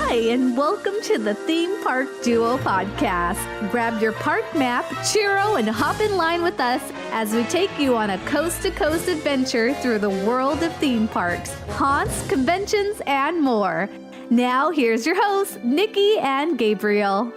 Hi, and welcome to the Theme Park Duo podcast. Grab your park map, churro, and hop in line with us as we take you on a coast-to-coast adventure through the world of theme parks, haunts, conventions, and more. Now, here's your hosts, Nikki and Gabriel.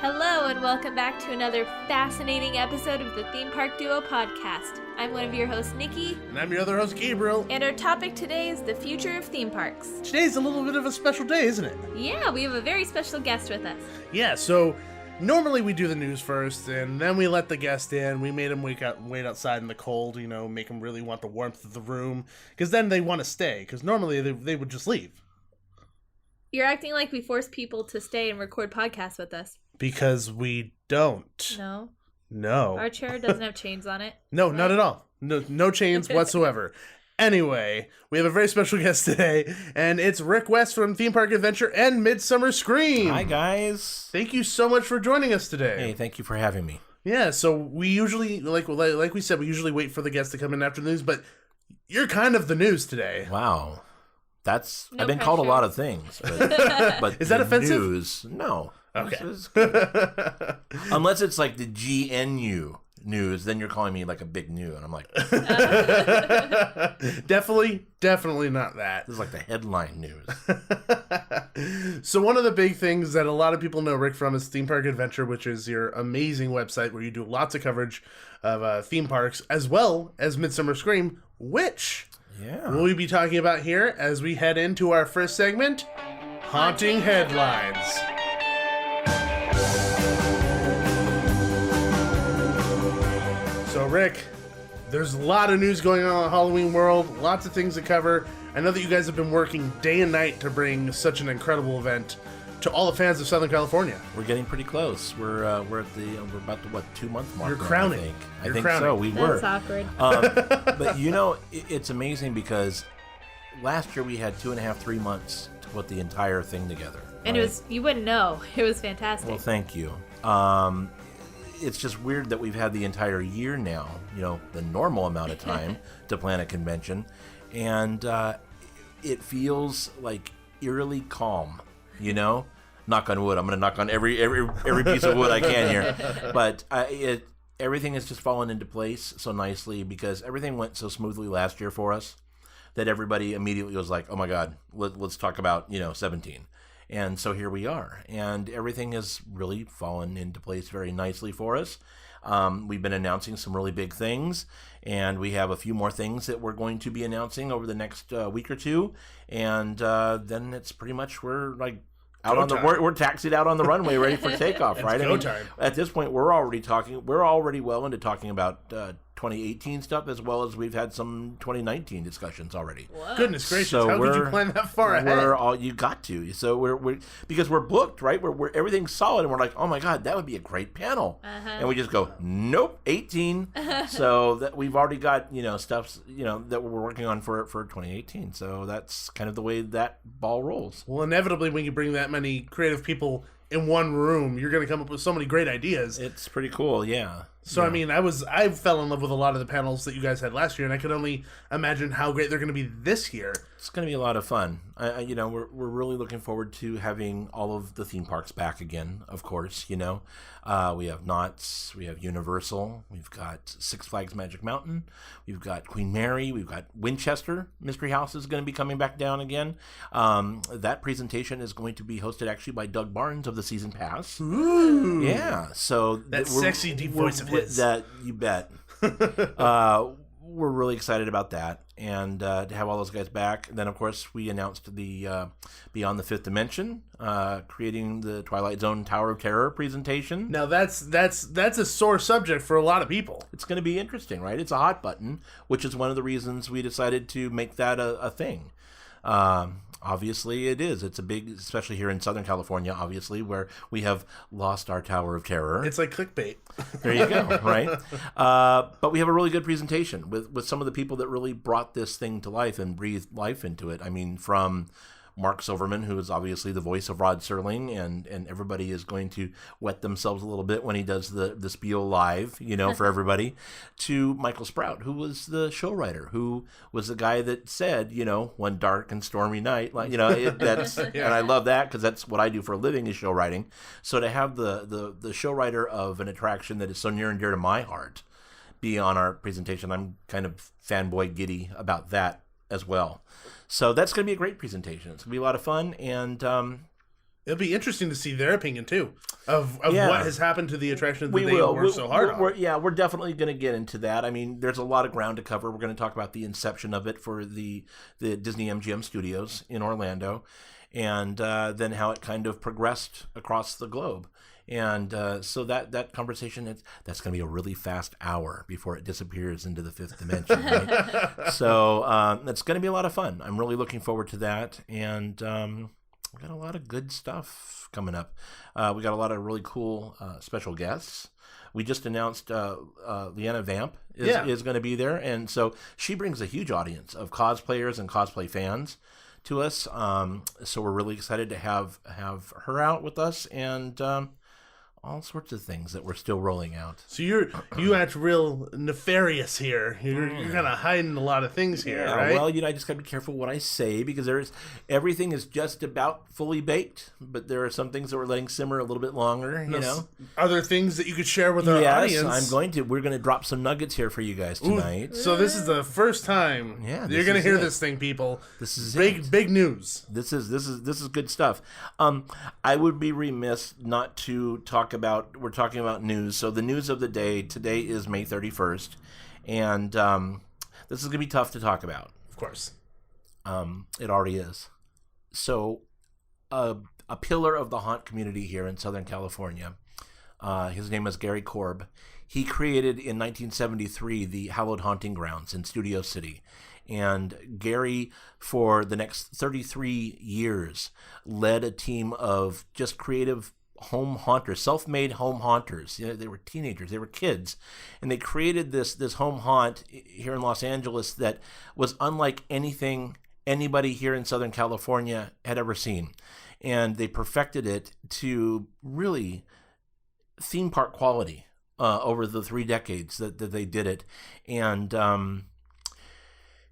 Hello, and welcome back to another fascinating episode of the Theme Park Duo podcast. I'm one of your hosts, Nikki. And I'm your other host, Gabriel. And our topic today is the future of theme parks. Today's a little bit of a special day, isn't it? Yeah, we have a very special guest with us. Yeah, so normally we do the news first, and then we let the guest in. We made them wait outside in the cold, make them really want the warmth of the room, because then they want to stay, because normally they would just leave. You're acting like we force people to stay and record podcasts with us. Because we don't. No. Our chair doesn't have chains on it. No, right? Not at all. No chains whatsoever. Anyway, we have a very special guest today, and it's Rick West from Theme Park Adventure and Midsummer Scream. Hi, guys. Thank you so much for joining us today. Hey, thank you for having me. Yeah, so we usually, like we said, we usually wait for the guests to come in after the news, but you're kind of the news today. Wow. I've been pressure. called a lot of things, but is that offensive? News, no. Okay. Unless it's like the GNU news, then you're calling me like a big new, and I'm like, definitely not that. This is like the headline news. So one of the big things that a lot of people know Rick from is Theme Park Adventure, which is your amazing website where you do lots of coverage of theme parks, as well as Midsummer Scream, which we'll be talking about here as we head into our first segment, Haunting Headlines. So, Rick, there's a lot of news going on in the Halloween world, lots of things to cover. I know that you guys have been working day and night to bring such an incredible event to all the fans of Southern California. We're getting pretty close. We're about the 2-month mark. You're crowning. I think so. We were. That's awkward. But it's amazing because last year we had 2.5-3 months to put the entire thing together. And right? you wouldn't know. It was fantastic. Well, thank you. It's just weird that we've had the entire year now, the normal amount of time to plan a convention, and it feels like eerily calm, Knock on wood. I'm going to knock on every piece of wood I can here, but everything has just fallen into place so nicely because everything went so smoothly last year for us that everybody immediately was like, oh my God, let's talk about 17. And so here we are, and everything has really fallen into place very nicely for us. We've been announcing some really big things, and we have a few more things that we're going to be announcing over the next week or two, and then it's pretty much we're taxied out on the runway, ready for takeoff, right? Time. At this point, we're already well into talking about 2018 stuff, as well as we've had some 2019 discussions already. Whoa. Goodness gracious! So how could you plan that far ahead? You got to. So we're because we're booked, right? We're everything's solid, and we're like, oh my God, that would be a great panel, and we just go, nope, 18. So that we've already got stuff that we're working on for 2018. So that's kind of the way that ball rolls. Well, inevitably, when you bring that many creative people in one room, you're going to come up with so many great ideas. It's pretty cool, yeah. So, yeah. I fell in love with a lot of the panels that you guys had last year, and I could only imagine how great they're going to be this year. It's going to be a lot of fun. We're really looking forward to having all of the theme parks back again, of course, We have Knott's, we have Universal, we've got Six Flags Magic Mountain, we've got Queen Mary, we've got Winchester Mystery House is going to be coming back down again. That presentation is going to be hosted actually by Doug Barnes of the Season Pass. Ooh. Yeah, so that sexy deep voice of his. That you bet. We're really excited about that, and to have all those guys back. And then, of course, we announced the Beyond the Fifth Dimension, creating the Twilight Zone Tower of Terror presentation. Now, that's a sore subject for a lot of people. It's going to be interesting, right? It's a hot button, which is one of the reasons we decided to make that a thing. Obviously, it is. It's a big, especially here in Southern California, obviously, where we have lost our Tower of Terror. It's like clickbait. There you go, right? But we have a really good presentation with some of the people that really brought this thing to life and breathed life into it. I mean, from Mark Silverman, who is obviously the voice of Rod Serling, and everybody is going to wet themselves a little bit when he does the spiel live, for everybody, to Michael Sprout, who was the show writer, who was the guy that said, one dark and stormy night, that's and I love that because that's what I do for a living is show writing. So to have the show writer of an attraction that is so near and dear to my heart be on our presentation, I'm kind of fanboy giddy about that as well. So that's going to be a great presentation. It's going to be a lot of fun, and it'll be interesting to see their opinion too of what has happened to the attraction that they worked so hard on. We're definitely going to get into that. I mean, there's a lot of ground to cover. We're going to talk about the inception of it for the Disney MGM Studios in Orlando, and then how it kind of progressed across the globe. And so that conversation, that's going to be a really fast hour before it disappears into the fifth dimension. Right? So it's going to be a lot of fun. I'm really looking forward to that. And we got a lot of good stuff coming up. We got a lot of really cool special guests. We just announced Leanna Vamp is going to be there. And so she brings a huge audience of cosplayers and cosplay fans to us. So we're really excited to have her out with us, and all sorts of things that we're still rolling out. So you act real nefarious here. You're kind of hiding a lot of things here, right? Well, I just got to be careful what I say, because everything is just about fully baked, but there are some things that we're letting simmer a little bit longer, Are there things that you could share with our audience? We're going to drop some nuggets here for you guys tonight. Ooh, so this is the first time you're going to hear this thing, people. This is big news. This is good stuff. I would be remiss not to talk about, we're talking about news. So the news of the day today is May 31st, and this is going to be tough to talk about. Of course. It already is. So a pillar of the haunt community here in Southern California, his name is Gary Corb. He created in 1973 the Hallowed Haunting Grounds in Studio City. And Gary, for the next 33 years, led a team of just creative home haunters, self-made home haunters. They were teenagers, they were kids, and they created this home haunt here in Los Angeles that was unlike anything anybody here in Southern California had ever seen. And they perfected it to really theme park quality over the 3 decades that they did it. And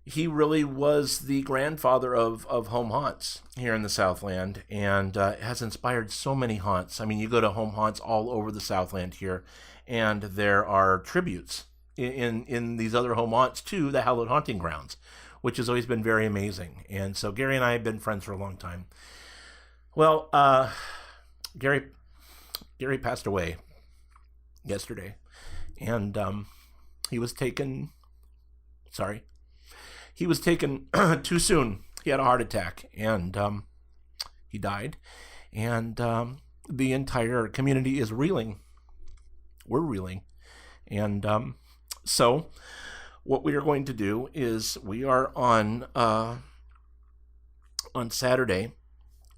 he really was the grandfather of home haunts here in the Southland, and has inspired so many haunts. I mean, you go to home haunts all over the Southland here, and there are tributes in these other home haunts to the Hallowed Haunting Grounds, which has always been very amazing. And so Gary and I have been friends for a long time. Well, Gary passed away yesterday, and he was taken too soon. He had a heart attack, and he died. And the entire community is reeling. We're reeling. And so what we are going to do is we are on Saturday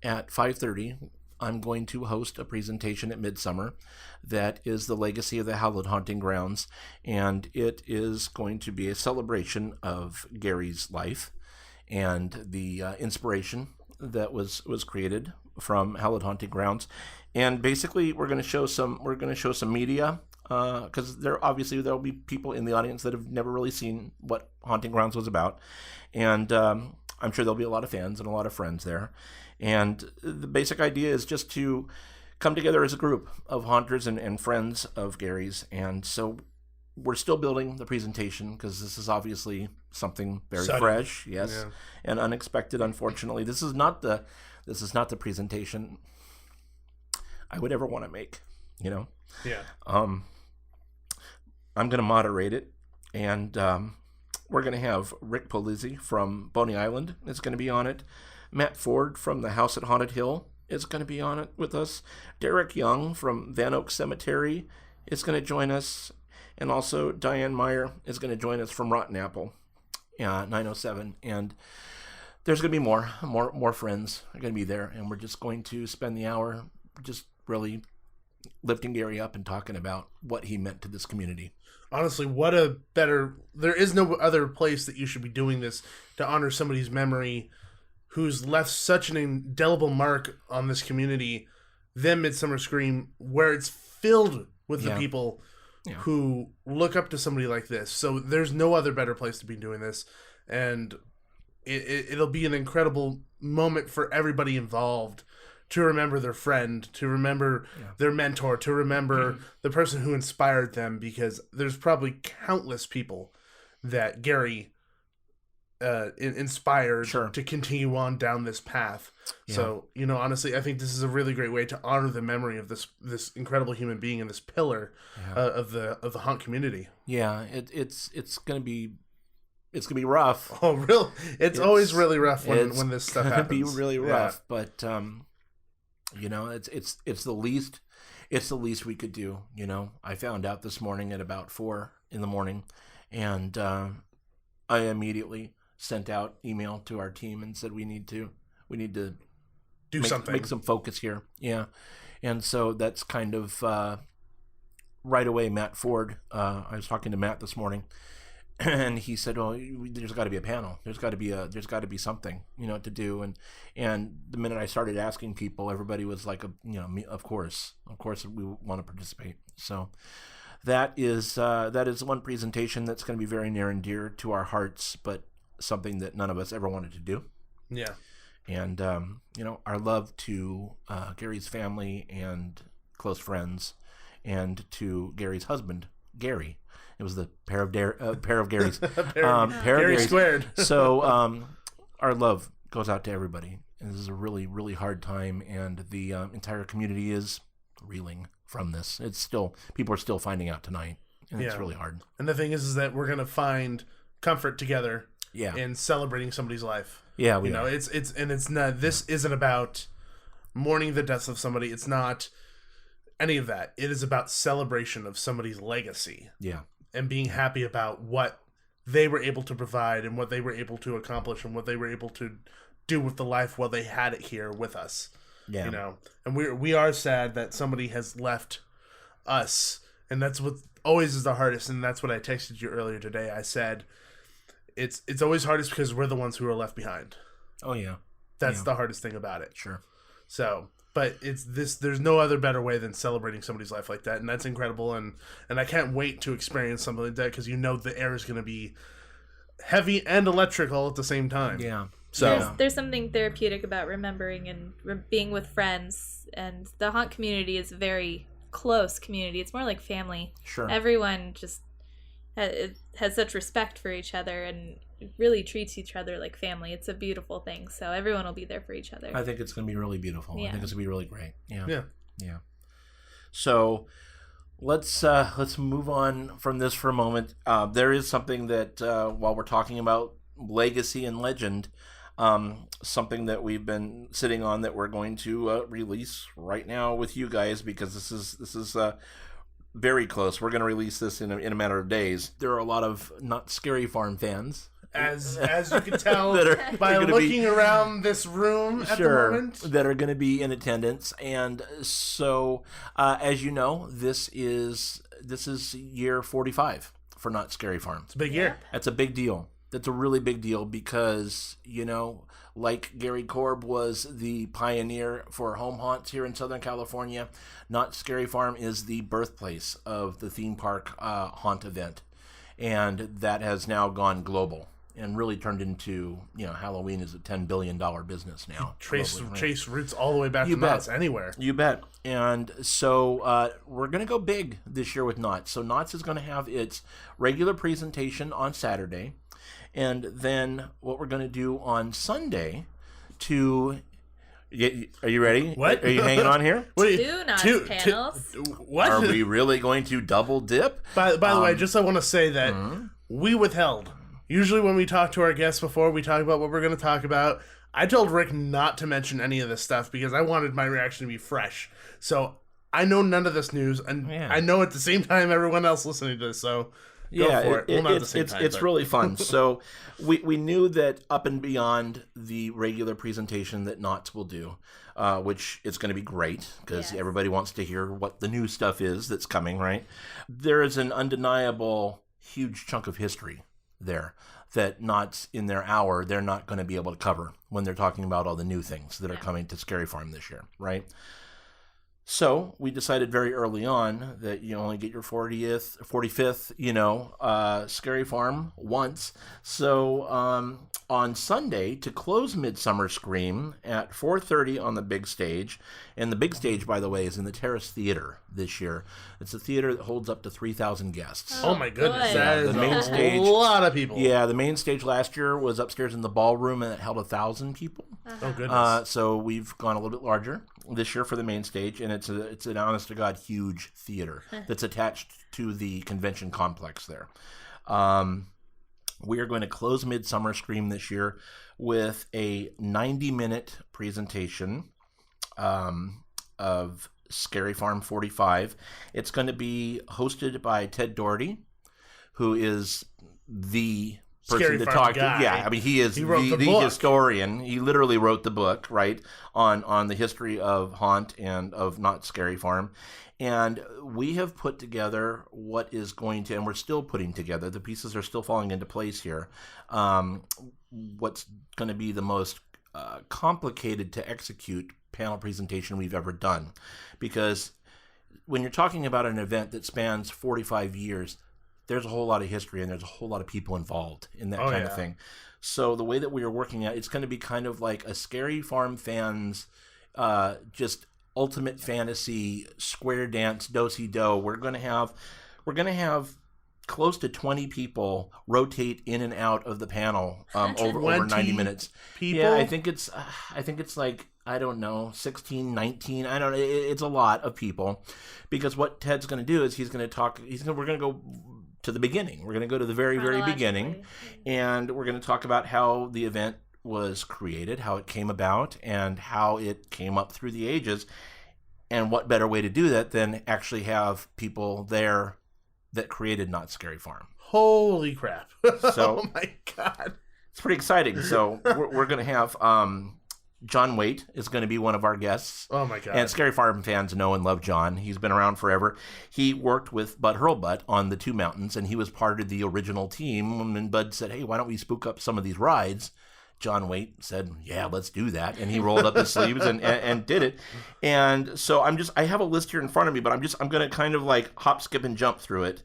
at 5:30. I'm going to host a presentation at Midsummer that is the legacy of the Hallowed Haunting Grounds, and it is going to be a celebration of Gary's life and the inspiration that was created from Hallowed Haunting Grounds. And basically, we're going to show some media, because there'll be people in the audience that have never really seen what Haunting Grounds was about, and I'm sure there'll be a lot of fans and a lot of friends there. And the basic idea is just to come together as a group of haunters and friends of Gary's. And so we're still building the presentation, because this is obviously something very fresh, and unexpected. Unfortunately, this is not the presentation I would ever want to make. I'm going to moderate it, and we're going to have Rick Polizzi from Boney Island is going to be on it. Matt Ford from the House at Haunted Hill is going to be on it with us. Derek Young from Van Oak Cemetery is going to join us. And also Diane Meyer is going to join us from Rotten Apple, 907. And there's going to be more friends are going to be there. And we're just going to spend the hour just really lifting Gary up and talking about what he meant to this community. Honestly, there is no other place that you should be doing this to honor somebody's memory who's left such an indelible mark on this community than Midsummer Scream, where it's filled with the people who look up to somebody like this. So there's no other better place to be doing this. And it'll be an incredible moment for everybody involved to remember their friend, to remember their mentor, to remember the person who inspired them, because there's probably countless people that Gary inspired to continue on down this path. So, honestly, I think this is a really great way to honor the memory of this incredible human being and this pillar of the haunt community. Yeah, it's gonna be rough. Oh, really? It's always really rough when this stuff happens. It's gonna be really rough, but it's the least we could do. I found out this morning at about 4 a.m, and I immediately sent out email to our team and said we need to do something, make some focus here. Yeah, and so that's kind of right away. Matt Ford, I was talking to Matt this morning, and he said, "Oh, there's got to be a panel. There's got to be something, to do." And the minute I started asking people, everybody was like, me, of course, we want to participate. So that is one presentation that's going to be very near and dear to our hearts, but something that none of us ever wanted to do. Yeah. And our love to Gary's family and close friends, and to Gary's husband, Gary. It was the pair of Gary's. Gary squared. So our love goes out to everybody. And this is a really, really hard time, and the entire community is reeling from this. People are still finding out tonight, and it's really hard. And the thing is that we're gonna find comfort together. Yeah. In celebrating somebody's life. Yeah, it's not. This isn't about mourning the death of somebody. It's not any of that. It is about celebration of somebody's legacy. Yeah. And being happy about what they were able to provide and what they were able to accomplish and what they were able to do with the life while they had it here with us. Yeah. And we are sad that somebody has left us, and that's what always is the hardest. And that's what I texted you earlier today. I said, it's always hardest because we're the ones who are left behind. Oh yeah. That's the hardest thing about it. Sure. So, but there's no other better way than celebrating somebody's life like that, and that's incredible, and I can't wait to experience something like that, because the air is going to be heavy and electric all at the same time. Yeah. So there's something therapeutic about remembering and being with friends, and the haunt community is a very close community. It's more like family. Sure. Everyone just has such respect for each other and really treats each other like family. It's a beautiful thing. So everyone will be there for each other. I think it's going to be really beautiful. Yeah. I think it's going to be really great. Yeah. Yeah. So let's move on from this for a moment. There is something that while we're talking about legacy and legend, something that we've been sitting on that we're going to release right now with you guys, because this is very close. We're going to release this in a matter of days. There are a lot of Not Scary Farm fans, as you can tell by looking around this room at the moment, that are going to be in attendance. And so, as you know, this is year 45 for Not Scary Farm. It's a big year. That's a big deal. That's a really big deal because, like Gary Corb was the pioneer for home haunts here in Southern California, Not Scary Farm is the birthplace of the theme park haunt event. And that has now gone global and really turned into, Halloween is a $10 billion business now. Trace roots all the way back to Knott's anywhere. You bet. And so we're going to go big this year with Knott's. So Knott's is going to have its regular presentation on Saturday. And then what we're going to do on Sunday are you ready? What? Are you hanging on here? Two Knott's panels. What? Are we really going to double dip? By the way, just I want to say that we withheld. Usually when we talk to our guests before, we talk about what we're going to talk about. I told Rick not to mention any of this stuff because I wanted my reaction to be fresh. So I know none of this news, and I know at the same time everyone else listening to this, so... Go for it. Well, not at the same time, it's really fun. So we knew that up and beyond the regular presentation that Knott's will do, which is going to be great because everybody wants to hear what the new stuff is that's coming, right? There is an undeniable huge chunk of history there that Knott's in their hour, they're not going to be able to cover when they're talking about all the new things that are coming to Scary Farm this year, right? So we decided very early on that you only get your 45th, Scary Farm once. So on Sunday, to close Midsummer Scream at 4:30 on the big stage, and the big stage, by the way, is in the Terrace Theater this year. It's a theater that holds up to 3,000 guests. Oh my goodness, good. that is The main stage, a lot of people. Yeah, the main stage last year was upstairs in the ballroom, and it held 1,000 people. Oh goodness. So we've gone a little bit larger this year for the main stage, and it's an honest to God huge theater that's attached to the convention complex there. We are going to close Midsummer Scream this year with a 90-minute presentation of Scary Farm 45. It's going to be hosted by Ted Doherty, who is the person Scary to Farm talk guy. to. Yeah, I mean, he is He wrote the the book. historian. He literally wrote the book, right, on the history of Haunt and of Knott Scary Farm. And we have put together what is going to, and we're still putting together, the pieces are still falling into place here, what's going to be the most complicated to execute panel presentation we've ever done. Because when you're talking about an event that spans 45 years, there's a whole lot of history and there's a whole lot of people involved in that kind of thing. So the way that we are working at, it's going to be kind of like a Scary Farm fans, just ultimate fantasy square dance do-si-do. We're going to have close to 20 people rotate in and out of the panel over 90 minutes. People? Yeah, I think it's like, I don't know, 16, 19. I don't know. It's a lot of people, because what Ted's going to do is we're going to go to the beginning. We're going to go to the very, very beginning, and we're going to talk about how the event was created, how it came about, and how it came up through the ages. And what better way to do that than actually have people there that created Knott Scary Farm. Holy crap. So, oh my God. It's pretty exciting. So we're going to have John Waite is going to be one of our guests. Oh my God. And Scary Farm fans know and love John. He's been around forever. He worked with Bud Hurlbutt on the Two Mountains, and he was part of the original team. And Bud said, hey, why don't we spook up some of these rides? John Waite said, yeah, let's do that. And he rolled up his sleeves and did it. And so I have a list here in front of me, but I'm going to kind of like hop, skip, and jump through it.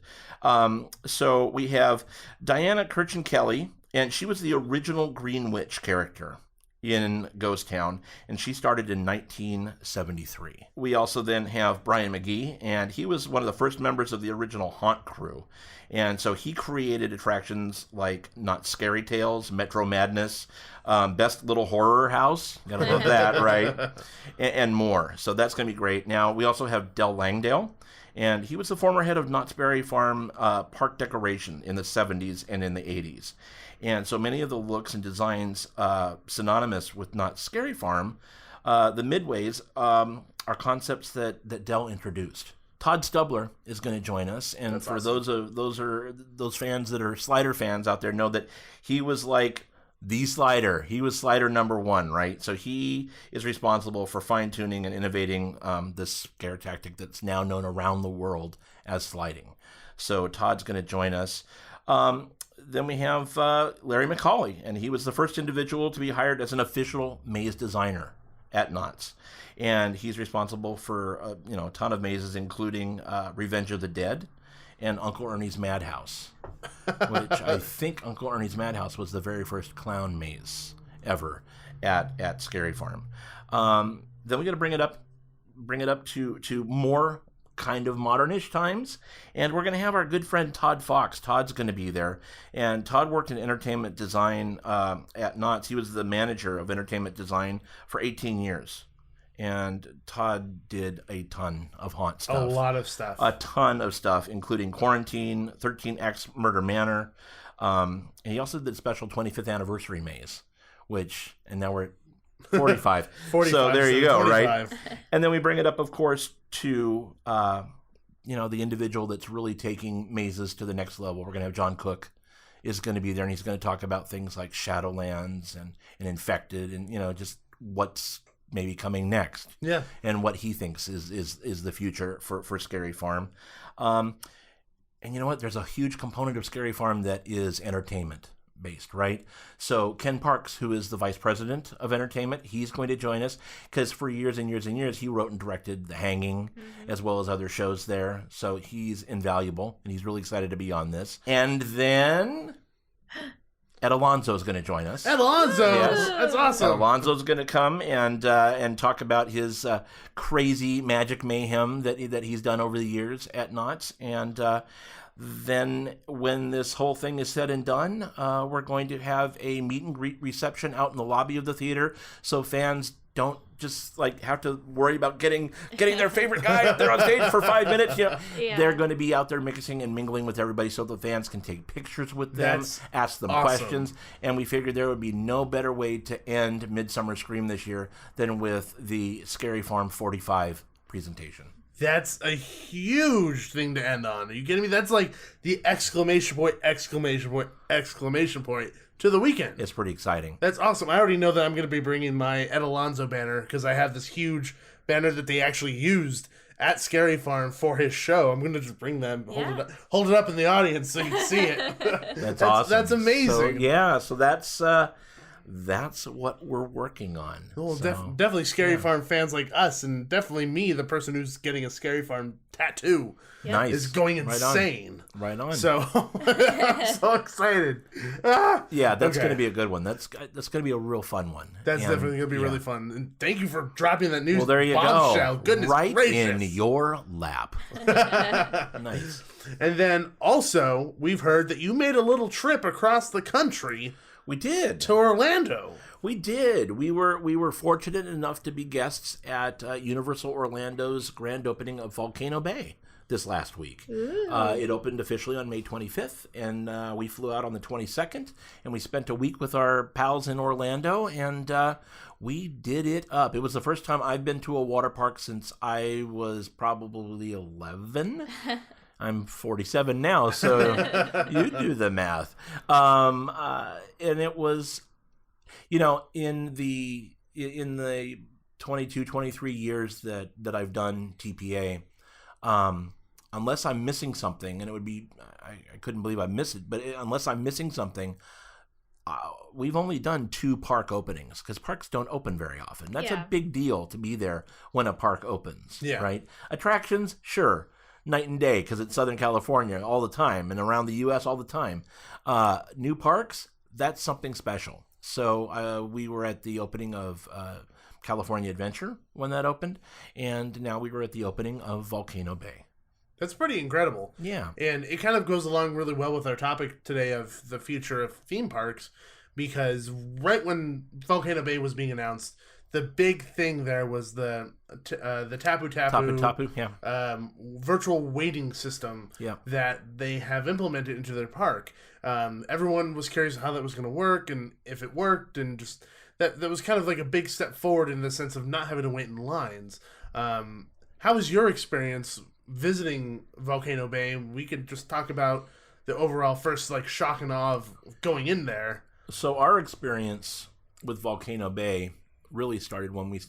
So we have Diana Kirchen Kelly, and she was the original Green Witch character in Ghost Town, and she started in 1973. We also then have Brian McGee, and he was one of the first members of the original Haunt crew. And so he created attractions like Not Scary Tales, Metro Madness, Best Little Horror House, gotta love that, right? And more. So that's going to be great. Now, we also have Del Langdale, and he was the former head of Knott's Berry Farm park decoration in the 70s and in the 80s. And so many of the looks and designs synonymous with Knott's Scary Farm, the midways, are concepts that Del introduced. Todd Stubler is going to join us, and That's for awesome. those fans that are Slider fans out there know that he was like the Slider. He was Slider number one, right? So he is responsible for fine-tuning and innovating this scare tactic that's now known around the world as sliding. So Todd's going to join us. Then we have Larry McCauley, and he was the first individual to be hired as an official maze designer at Knott's. And he's responsible for a ton of mazes, including Revenge of the Dead and Uncle Ernie's Madhouse, which I think Uncle Ernie's Madhouse was the very first clown maze ever at Scary Farm. Then we got to bring it up to more kind of modernish times, and we're going to have our good friend Todd Fox. Todd's going to be there, and Todd worked in entertainment design at Knott's. He was the manager of entertainment design for 18 years, and Todd did a ton of haunt stuff. A lot of stuff. A ton of stuff, including Quarantine, 13X Murder Manor, and he also did special 25th anniversary maze, and now we're at 45. 45. So there you go, 25. right? And then we bring it up, of course, to the individual that's really taking mazes to the next level. We're going to have John Cook is going to be there, and he's going to talk about things like Shadowlands and Infected, and just what's maybe coming next. Yeah. And what he thinks is the future for Scary Farm. And you know what? There's a huge component of Scary Farm that is entertainment. based, right? So Ken Parks, who is the vice president of entertainment, he's going to join us because for years and years and years, he wrote and directed The Hanging as well as other shows there. So he's invaluable, and he's really excited to be on this. And then Ed Alonso is going to join us. Ed Alonso! Yes. That's awesome. Ed Alonso's going to come and talk about his crazy magic mayhem that he's done over the years at Knott's. And then when this whole thing is said and done, we're going to have a meet and greet reception out in the lobby of the theater, so fans don't just like have to worry about getting their favorite guy up there on stage for 5 minutes. You know, they're going to be out there mixing and mingling with everybody, so the fans can take pictures with them, ask them questions. And we figured there would be no better way to end Midsummer Scream this year than with the Scary Farm 45 presentation. That's a huge thing to end on. Are you kidding me? That's like the exclamation point, exclamation point, exclamation point to the weekend. It's pretty exciting. That's awesome. I already know that I'm going to be bringing my Ed Alonso banner because I have this huge banner that they actually used at Scary Farm for his show. I'm going to just bring them, hold it up in the audience so you can see it. That's awesome. That's amazing. So that's what we're working on. Well, definitely Scary Farm fans like us, and definitely me, the person who's getting a Scary Farm tattoo, is going insane. Right on. So I'm so excited. That's going to be a good one. That's going to be a real fun one. That's definitely going to be really fun. And thank you for dropping that news. Well, there you bombshell. go. Goodness right gracious. in your lap. Nice. And then also, we've heard that you made a little trip across the country. We did. To Orlando. We did. We were fortunate enough to be guests at Universal Orlando's grand opening of Volcano Bay this last week. It opened officially on May 25th, and we flew out on the 22nd, and we spent a week with our pals in Orlando, and we did it up. It was the first time I've been to a water park since I was probably 11. I'm 47 now, so you do the math. And it was, in the 22, 23 years that I've done TPA, unless I'm missing something, and it would be, I couldn't believe I missed it, but unless I'm missing something, we've only done 2 park openings because parks don't open very often. That's a big deal to be there when a park opens, right? Attractions, sure. Night and day because it's Southern California all the time and around the U.S. all the time. New parks, that's something special. So we were at the opening of California Adventure when that opened, and now we were at the opening of Volcano Bay. That's pretty incredible. Yeah. And it kind of goes along really well with our topic today of the future of theme parks, because right when Volcano Bay was being announced, the big thing there was the Tapu Tapu, virtual waiting system that they have implemented into their park. Everyone was curious how that was going to work and if it worked, and just that was kind of like a big step forward in the sense of not having to wait in lines. How was your experience visiting Volcano Bay? We could just talk about the overall first shock and awe of going in there. So our experience with Volcano Bay really started when we,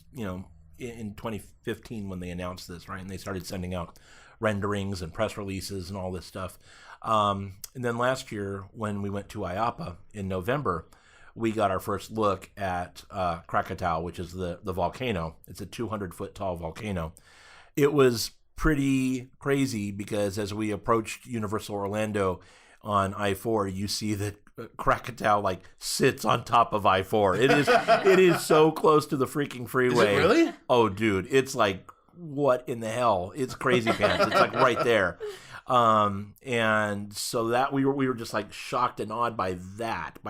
in 2015 when they announced this, right? And they started sending out renderings and press releases and all this stuff. And then last year when we went to IAAPA in November, we got our first look at Krakatoa, which is the volcano. It's a 200-foot tall volcano. It was pretty crazy because as we approached Universal Orlando on I-4, you see that Krakatoa sits on top of I-4. It is so close to the freaking freeway. Is it really? Oh, dude, it's what in the hell? It's crazy pants. It's right there. And so that we were just shocked and awed by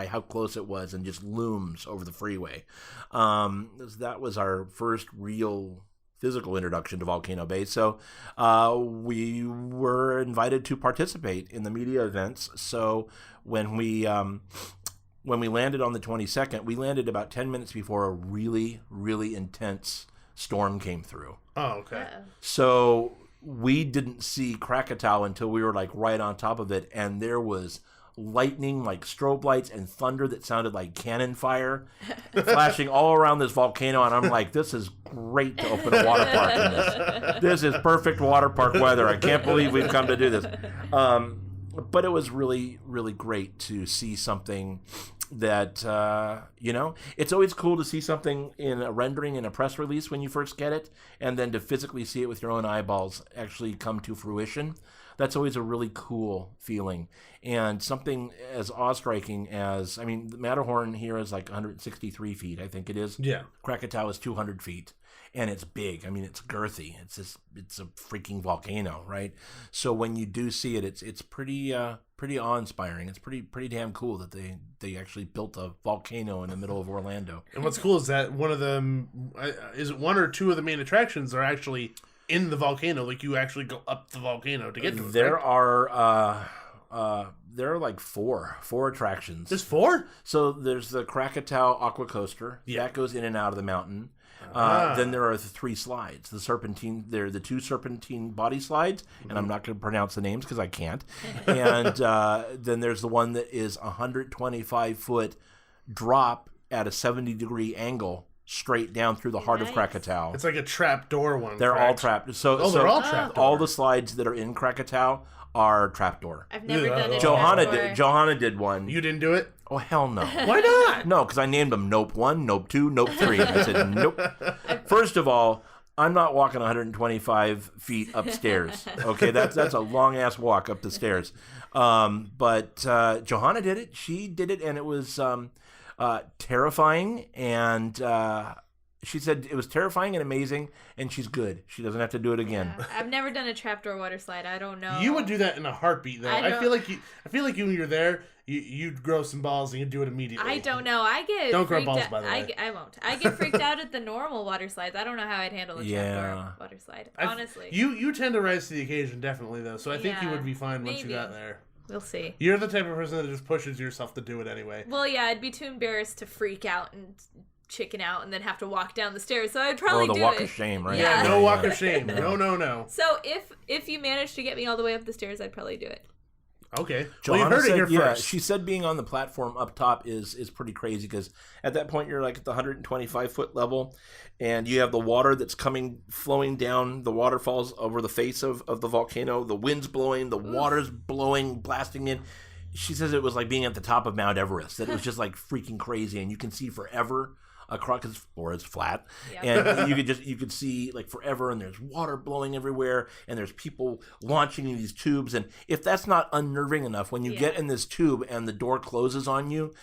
how close it was, and just looms over the freeway. That was our first real physical introduction to Volcano Bay. So we were invited to participate in the media events. So when we landed on the 22nd, we landed about 10 minutes before a really, really intense storm came through. Oh, okay. So we didn't see Krakatoa until we were right on top of it, and there was lightning, strobe lights, and thunder that sounded like cannon fire flashing all around this volcano. And I'm like, this is great to open a water park in this. This is perfect water park weather. I can't believe we've come to do this. But it was really, really great to see something that, it's always cool to see something in a rendering in a press release when you first get it, and then to physically see it with your own eyeballs actually come to fruition. That's always a really cool feeling. And something as awe-striking as, the Matterhorn here is like 163 feet, I think it is. Yeah. Krakatoa is 200 feet. And it's big. It's girthy. It's a freaking volcano, right? So when you do see it, it's pretty awe-inspiring. It's pretty damn cool that they actually built a volcano in the middle of Orlando. And what's cool is that one of them, is it one or two of the main attractions are actually in the volcano? Like you actually go up the volcano to get to it. There are like four attractions. There's 4? So there's the Krakatoa Aqua Coaster. Yeah. That goes in and out of the mountain. Then there are the 3 slides. There are the 2 serpentine body slides, and I'm not going to pronounce the names because I can't. And then there's the one that is 125-foot drop at a 70-degree angle straight down through the heart of Krakatoa. It's like a trap door one. They're all trapped. So they're all trap door. All the slides that are in Krakatoa are trapdoor. I've never done it. Johanna did one. You didn't do it? Oh, hell no. Why not? No, because I named them Nope 1, Nope 2, Nope 3. I said, nope. First of all, I'm not walking 125 feet upstairs. Okay, that's a long-ass walk up the stairs. But Johanna did it. She did it, and it was terrifying. And she said it was terrifying and amazing, and she's good. She doesn't have to do it again. Yeah. I've never done a trapdoor water slide. I don't know. You would do that in a heartbeat, though. I feel like you when you're there, you'd grow some balls and you'd do it immediately. I don't know. Don't grow balls, by the way. I won't. I get freaked out at the normal water slides. I don't know how I'd handle a trapdoor water slide. Honestly, you tend to rise to the occasion, definitely, though. So I think you would be fine once you got there. We'll see. You're the type of person that just pushes yourself to do it anyway. Well, yeah, I'd be too embarrassed to freak out and chicken out and then have to walk down the stairs. So I'd probably do it. Oh, the walk of shame, right? Yeah, no walk of shame. No. So if you manage to get me all the way up the stairs, I'd probably do it. Okay. Johanna well, you heard it here first. She said being on the platform up top is pretty crazy because at that point you're like at the 125-foot level and you have the water that's flowing down the waterfalls over the face of the volcano. The wind's blowing, the water's blowing, blasting in. She says it was like being at the top of Mount Everest, that it was just like freaking crazy and you can see forever across, because Florida's flat, and you could see like forever, and there's water blowing everywhere, and there's people launching in these tubes, and if that's not unnerving enough, when you get in this tube and the door closes on you,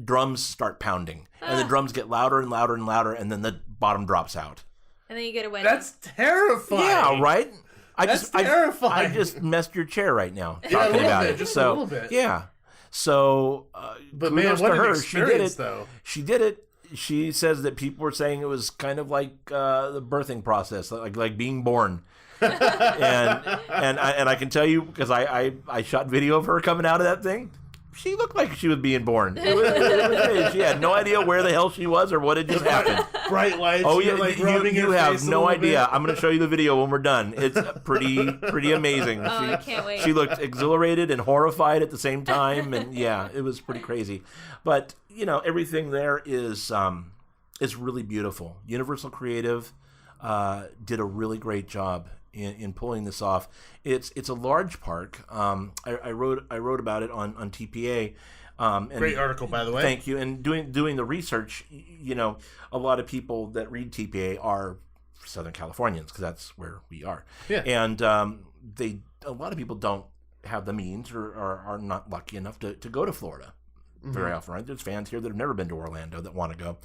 drums start pounding, and the drums get louder and louder and louder, and then the bottom drops out. And then you get a wedding. That's terrifying. Yeah, right? That's terrifying. I just messed your chair right now talking about bit, it. just so, a little bit. Yeah. So, but man, what an experience, though. She did it. She says that people were saying it was kind of like the birthing process, like being born. and I can tell you, because I shot video of her coming out of that thing. She looked like she was being born. It was, she had no idea where the hell she was or what had just happened. Bright lights. Oh yeah, like you have no idea. I'm going to show you the video when we're done. It's pretty amazing. I can't wait. She looked exhilarated and horrified at the same time, and yeah, it was pretty crazy. But everything there is really beautiful. Universal Creative did a really great job in pulling this off. It's a large park. I wrote about it on TPA. And great article, by the way. Thank you. And doing the research, a lot of people that read TPA are Southern Californians because that's where we are. Yeah. And a lot of people don't have the means or are not lucky enough to go to Florida very often, right? There's fans here that have never been to Orlando that want to go.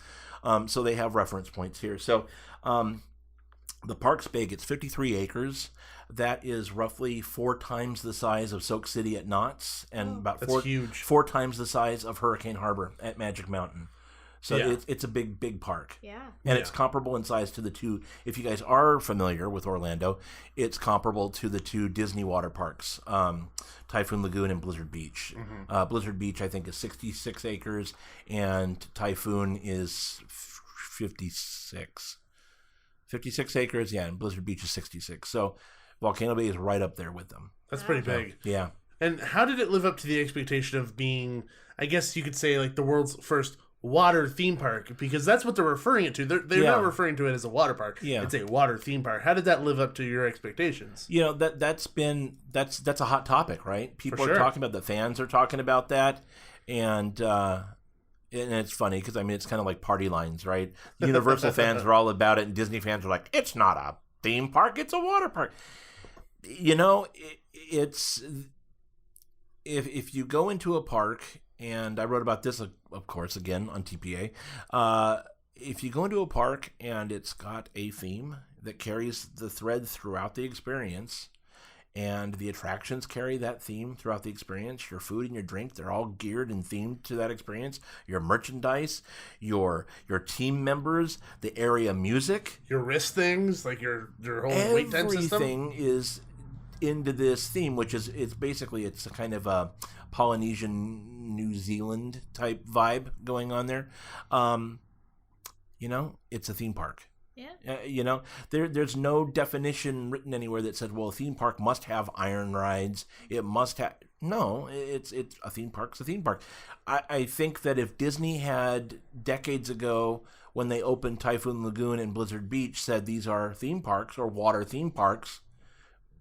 So they have reference points here. So the park's big. It's 53 acres. That is roughly 4 times the size of Soak City at Knott's and about huge. 4 times the size of Hurricane Harbor at Magic Mountain. So it's a big park. Yeah. And it's comparable in size to the two. If you guys are familiar with Orlando, it's comparable to the 2 Disney water parks, Typhoon Lagoon and Blizzard Beach. Blizzard Beach, I think, is 66 acres, and Typhoon is 56. 56 acres, yeah, and Blizzard Beach is 66. So Volcano Bay is right up there with them. That's pretty big. Yeah. And how did it live up to the expectation of being, I guess you could say, like the world's first water theme park, because that's what they're referring it to. They're not referring to it as a water park. Yeah. It's a water theme park. How did that live up to your expectations? You know, that's a hot topic, right? People are talking about, the fans are talking about that, and it's funny because, I mean, it's kind of like party lines, right? Universal fans are all about it, and Disney fans are like, it's not a theme park, it's a water park. You know, it's if you go into a park, and I wrote about this, of course, again on TPA. If you go into a park and it's got a theme that carries the thread throughout the experience, and the attractions carry that theme throughout the experience, your food and your drink, they're all geared and themed to that experience. Your merchandise, your team members, the area music, your wrist things, like your whole wait time system. Everything is into this theme, which is it's a kind of a Polynesian, New Zealand type vibe going on there. You know, it's a theme park. Yeah. You know, there's no definition written anywhere that says, well, a theme park must have iron rides. It must have. No, it's a theme park's a theme park. I think that if Disney had decades ago, when they opened Typhoon Lagoon and Blizzard Beach, said these are theme parks or water theme parks,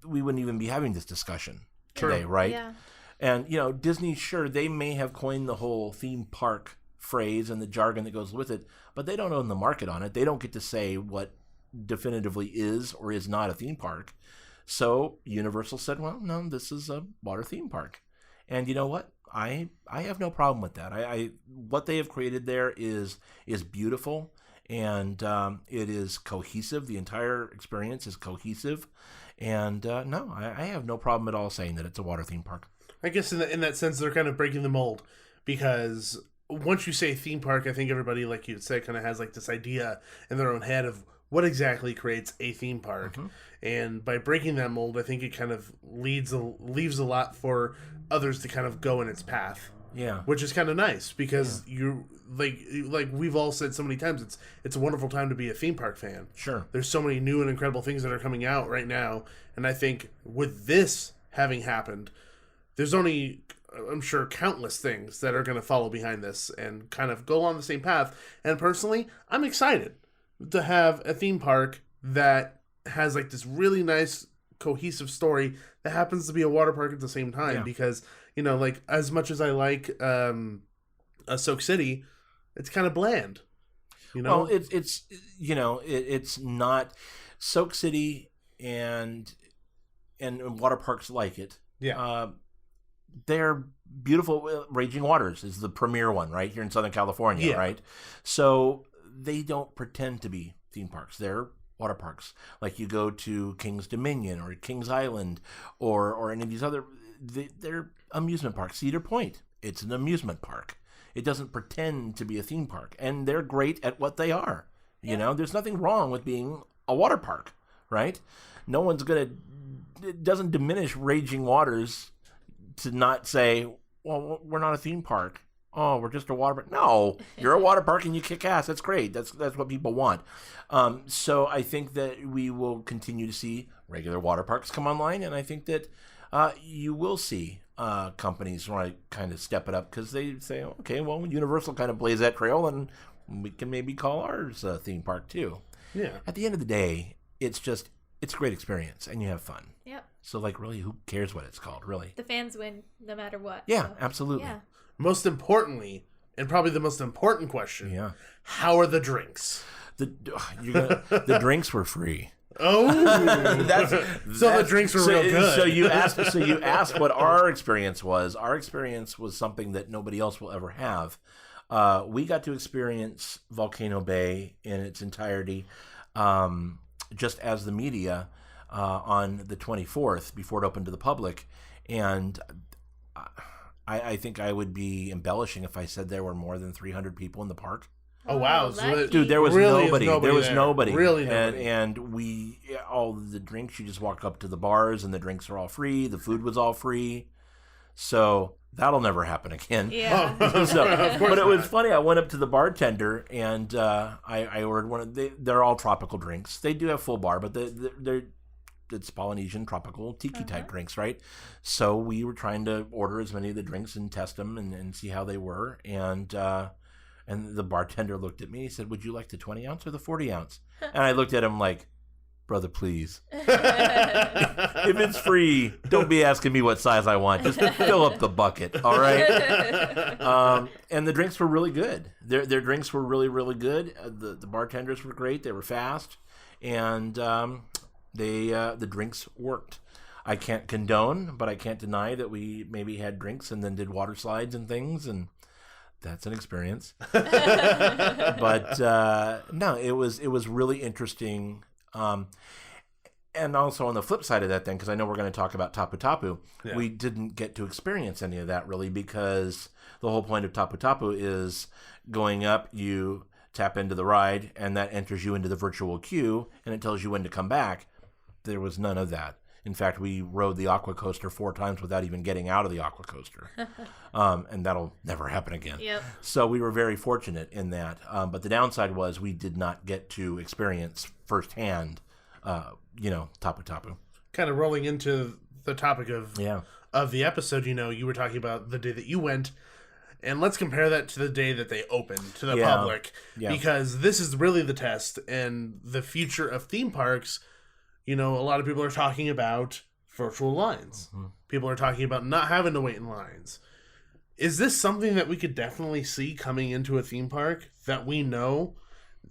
we wouldn't even be having this discussion today, right? Yeah. And, you know, Disney, sure, they may have coined the whole theme park phrase and the jargon that goes with it, but they don't own the market on it. They don't get to say what definitively is or is not a theme park. So Universal said, well, no, this is a water theme park. And you know what? I have no problem with that. What they have created there is beautiful, and it is cohesive. The entire experience is cohesive. And no, I have no problem at all saying that it's a water theme park. I guess in that sense, they're kind of breaking the mold, because once you say theme park, I think everybody, like you said, kind of has like this idea in their own head of what exactly creates a theme park. Mm-hmm. And by breaking that mold, I think it kind of leaves a lot for others to kind of go in its path. Yeah, which is kind of nice, because you like we've all said so many times, it's a wonderful time to be a theme park fan. Sure, there's so many new and incredible things that are coming out right now, and I think with this having happened, there's only, I'm sure, countless things that are going to follow behind this and kind of go on the same path. And personally, I'm excited to have a theme park that has like this really nice cohesive story that happens to be a water park at the same time, because, you know, like, as much as I like Soak City, it's kind of bland, you know? Well, it's you know, it's not Soak City and water parks like it. Yeah. They're beautiful. Raging Waters is the premier one, right, here in Southern California, right? So they don't pretend to be theme parks. They're water parks. Like, you go to King's Dominion or King's Island or any of these other, they're amusement parks. Cedar Point, it's an amusement park. It doesn't pretend to be a theme park, and they're great at what they are. You know, there's nothing wrong with being a water park, right? No one's gonna. It doesn't diminish Raging Waters to not say, well, we're not a theme park. Oh, we're just a water park. No, you're a water park and you kick ass. That's great. That's what people want. So I think that we will continue to see regular water parks come online, and I think that you will see companies kind of step it up, because they say, okay, well, Universal kind of plays that trail, and we can maybe call ours a theme park too. Yeah. At the end of the day, it's a great experience, and you have fun. Yep. So, like, really, who cares what it's called, really? The fans win no matter what. Yeah, so. absolutely. Yeah. Most importantly, and probably the most important question, how are the drinks? The drinks were free. Oh, the drinks were real good. So you asked what our experience was. Our experience was something that nobody else will ever have. We got to experience Volcano Bay in its entirety, just as the media, on the 24th before it opened to the public, and I think I would be embellishing if I said there were more than 300 people in the park. Oh, wow. So dude, there was really nobody. There was nobody. Really nobody. And all the drinks, you just walk up to the bars and the drinks are all free. The food was all free. So that'll never happen again. Yeah. But it was funny. I went up to the bartender and I ordered one. They're all tropical drinks. They do have full bar, but it's Polynesian tropical tiki type drinks, right? So we were trying to order as many of the drinks and test them and see how they were. And And the bartender looked at me. He said, "Would you like the 20 ounce or the 40 ounce?" And I looked at him like, "Brother, please. If it's free, don't be asking me what size I want. Just fill up the bucket, all right?" And the drinks were really good. Their drinks were really, really good. The bartenders were great. They were fast. And the drinks worked. I can't condone, but I can't deny that we maybe had drinks and then did water slides and things, and that's an experience. But no, it was really interesting. And also on the flip side of that then, because I know we're going to talk about Tapu Tapu, we didn't get to experience any of that really, because the whole point of Tapu Tapu is going up, you tap into the ride, and that enters you into the virtual queue, and it tells you when to come back. There was none of that. In fact, we rode the aqua coaster 4 times without even getting out of the aqua coaster. And that'll never happen again. Yep. So we were very fortunate in that. But the downside was we did not get to experience firsthand, Tapu Tapu. Kind of rolling into the topic of the episode, you were talking about the day that you went. And let's compare that to the day that they opened to the public. Yeah. Because this is really the test. And the future of theme parks, a lot of people are talking about virtual lines. Mm-hmm. People are talking about not having to wait in lines. Is this something that we could definitely see coming into a theme park that we know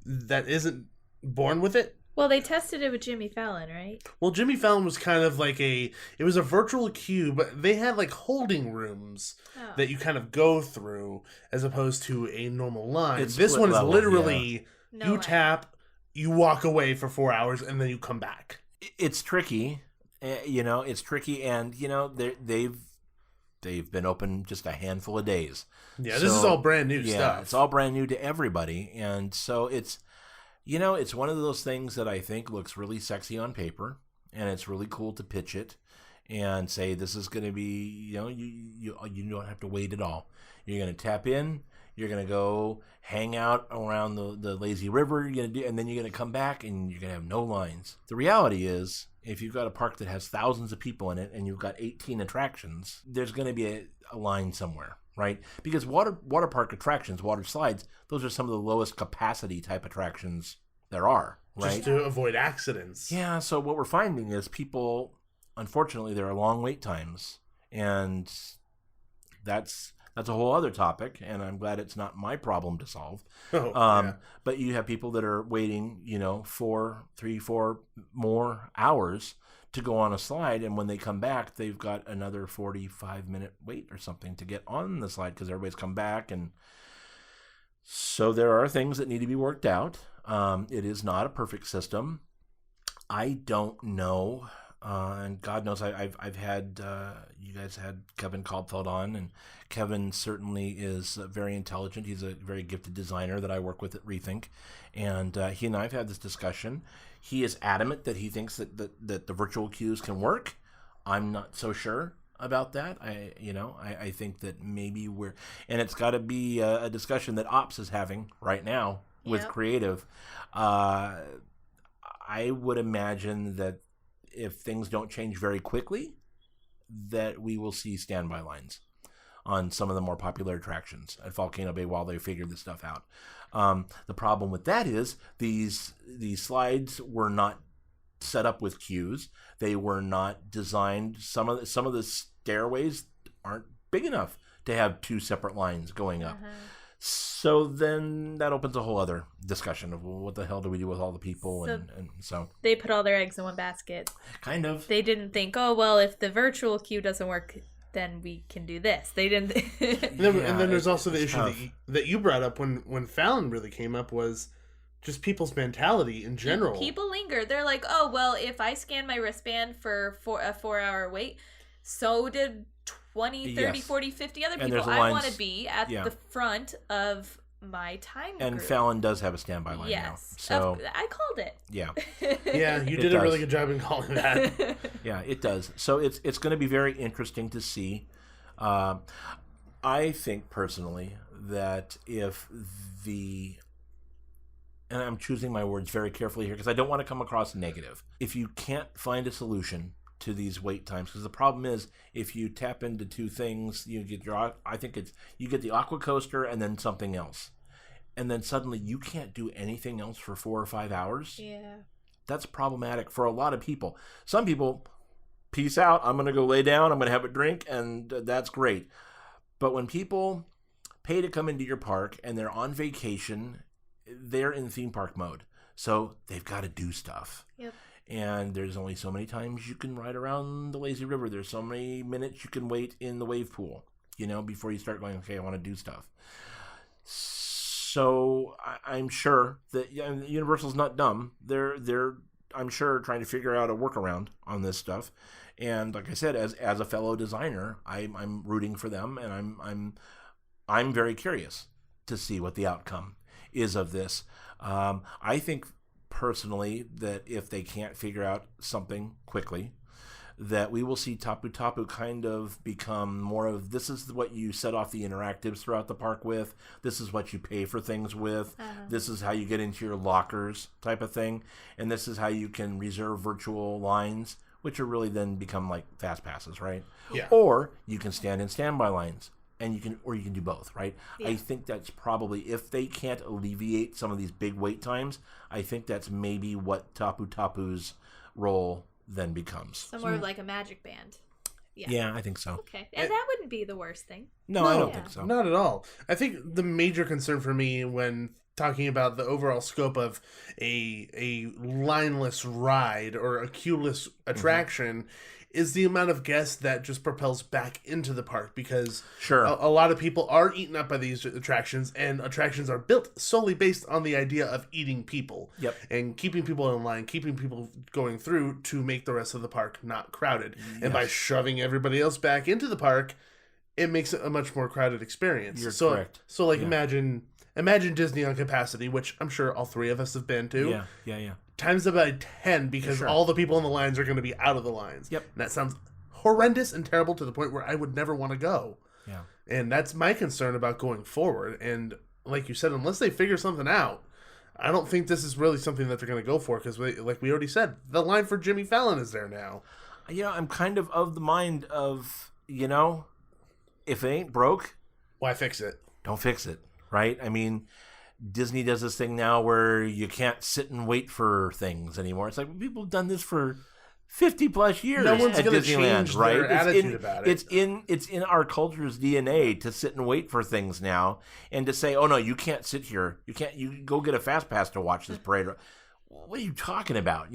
that isn't born with it? Well, they tested it with Jimmy Fallon, right? Well, Jimmy Fallon was kind of like it was a virtual queue, but they had like holding rooms that you kind of go through as opposed to a normal line. This one is literally you tap, you walk away for 4 hours, and then you come back. It's tricky, it's tricky, and they've been open just a handful of days. Yeah, this is all brand new stuff. Yeah, it's all brand new to everybody, and so it's one of those things that I think looks really sexy on paper, and it's really cool to pitch it and say this is going to be, you don't have to wait at all. You're going to tap in. You're going to go hang out around the lazy river. You're going to do, and then you're going to come back and you're going to have no lines. The reality is, if you've got a park that has thousands of people in it and you've got 18 attractions, there's going to be a line somewhere, right? Because water park attractions, water slides, those are some of the lowest capacity type attractions there are, right? Just to avoid accidents. Yeah, so what we're finding is people, unfortunately, there are long wait times, and that's a whole other topic, and I'm glad it's not my problem to solve. But you have people that are waiting, 3, 4 more hours to go on a slide, and when they come back, they've got another 45-minute wait or something to get on the slide because everybody's come back, and so there are things that need to be worked out. It is not a perfect system. I don't know. And God knows I've had, you guys had Kevin Caldfeld on, and Kevin certainly is very intelligent. He's a very gifted designer that I work with at Rethink, and he and I have had this discussion. He is adamant that he thinks that the virtual queues can work. I'm not so sure about that. I think that maybe and it's got to be a discussion that Ops is having right now with creative. I would imagine that if things don't change very quickly, that we will see standby lines on some of the more popular attractions at Volcano Bay while they figure this stuff out. The problem with that is these slides were not set up with queues. They were not designed. Some of the stairways aren't big enough to have 2 separate lines going up. So then that opens a whole other discussion of, well, what the hell do we do with all the people? And so they put all their eggs in one basket. Kind of. They didn't think, oh, well, if the virtual queue doesn't work, then we can do this. They didn't. and then there's also the issue that you brought up when Fallon really came up was just people's mentality in general. People linger. They're like, oh, well, if I scan my wristband for a 4-hour wait, so did 20, 30, 40, 50 other people. I want to be at the front of my time and group. Fallon does have a standby line now. So I called it. Yeah. Yeah, you did a really good job in calling that. Yeah, it does. So it's going to be very interesting to see. I think personally that if and I'm choosing my words very carefully here because I don't want to come across negative. If you can't find a solution to these wait times, because the problem is if you tap into 2 things, you get the aqua coaster and then something else, and then suddenly you can't do anything else for 4 or 5 hours. Yeah. That's problematic for a lot of people. Some people, peace out, I'm going to go lay down, I'm going to have a drink, and that's great. But when people pay to come into your park and they're on vacation, they're in theme park mode. So they've got to do stuff. Yep. And there's only so many times you can ride around the lazy river. There's so many minutes you can wait in the wave pool, before you start going, okay, I want to do stuff. So I'm sure that Universal's not dumb. They're I'm sure trying to figure out a workaround on this stuff. And like I said, as a fellow designer, I'm rooting for them, and I'm very curious to see what the outcome is of this. I think personally that if they can't figure out something quickly, that we will see Tapu Tapu kind of become more of, this is what you set off the interactives throughout the park with, this is what you pay for things with, this is how you get into your lockers type of thing, and this is how you can reserve virtual lines, which are really then become like fast passes, right? Yeah. Or you can stand in standby lines, and you can do both, right? Yeah. I think that's probably, if they can't alleviate some of these big wait times, I think that's maybe what Tapu Tapu's role then becomes. So more like a magic band. Yeah, I think so. Okay. And that wouldn't be the worst thing. No, I don't think so. Not at all. I think the major concern for me when talking about the overall scope of a lineless ride or a queueless attraction is the amount of guests that just propels back into the park, because a lot of people are eaten up by these attractions, and attractions are built solely based on the idea of eating people. Yep. And keeping people in line, keeping people going through to make the rest of the park not crowded. Yes. And by shoving everybody else back into the park, it makes it a much more crowded experience. You're so, correct. So imagine Disney on Capacity, which I'm sure all three of us have been to. Yeah. Times about 10, because all the people in the lines are going to be out of the lines. Yep. And that sounds horrendous and terrible to the point where I would never want to go. Yeah. And that's my concern about going forward. And like you said, unless they figure something out, I don't think this is really something that they're going to go for, because like we already said, the line for Jimmy Fallon is there now. Yeah, I'm kind of the mind of, if it ain't broke, why fix it? Don't fix it, right? I mean, Disney does this thing now where you can't sit and wait for things anymore. It's like, people have done this for 50 plus years. No one's at going to Disneyland, change right? their attitude about it. It's in our culture's DNA to sit and wait for things now, and to say, oh no, you can't sit here. You go get a fast pass to watch this parade. What are you talking about?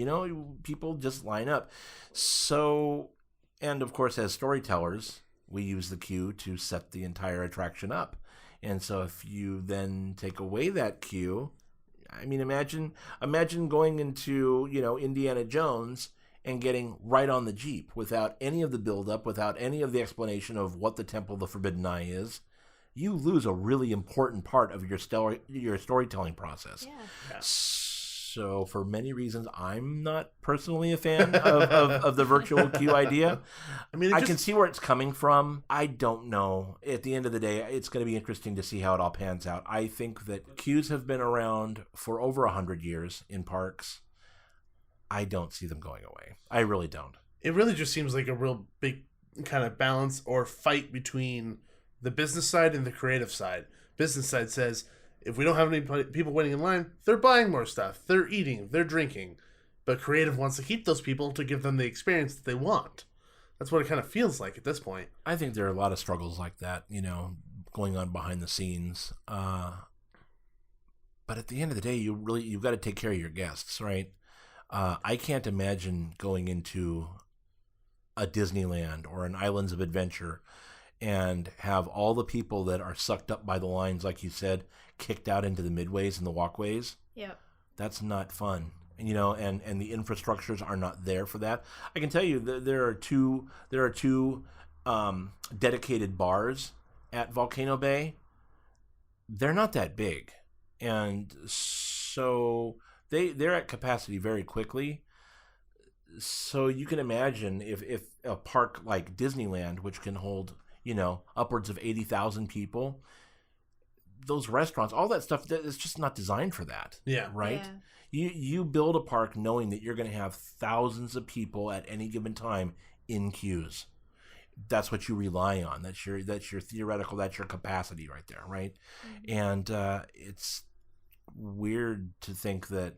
People just line up. So, and of course, as storytellers, we use the queue to set the entire attraction up. And so if you then take away that queue, I mean, imagine going into, Indiana Jones and getting right on the Jeep without any of the buildup, without any of the explanation of what the Temple of the Forbidden Eye is. You lose a really important part of your storytelling process. Yeah. So for many reasons, I'm not personally a fan of the virtual queue idea. I mean, I can see where it's coming from. I don't know. At the end of the day, it's going to be interesting to see how it all pans out. I think that queues have been around for over 100 years in parks. I don't see them going away. I really don't. It really just seems like a real big kind of balance or fight between the business side and the creative side. Business side says, if we don't have any people waiting in line, they're buying more stuff. They're eating. They're drinking. But creative wants to keep those people to give them the experience that they want. That's what it kind of feels like at this point. I think there are a lot of struggles like that, going on behind the scenes. But at the end of the day, you've got to take care of your guests, right? I can't imagine going into a Disneyland or an Islands of Adventure and have all the people that are sucked up by the lines, like you said, kicked out into the midways and the walkways. Yep. That's not fun. And the infrastructures are not there for that. I can tell you that there are two dedicated bars at Volcano Bay. They're not that big. And so they're at capacity very quickly. So you can imagine if a park like Disneyland, which can hold, upwards of 80,000 people, those restaurants, all that stuff, it's just not designed for that. Yeah. Right? Yeah. You build a park knowing that you're going to have thousands of people at any given time in queues. That's what you rely on. That's your theoretical, that's your capacity right there, right? Mm-hmm. And weird to think that,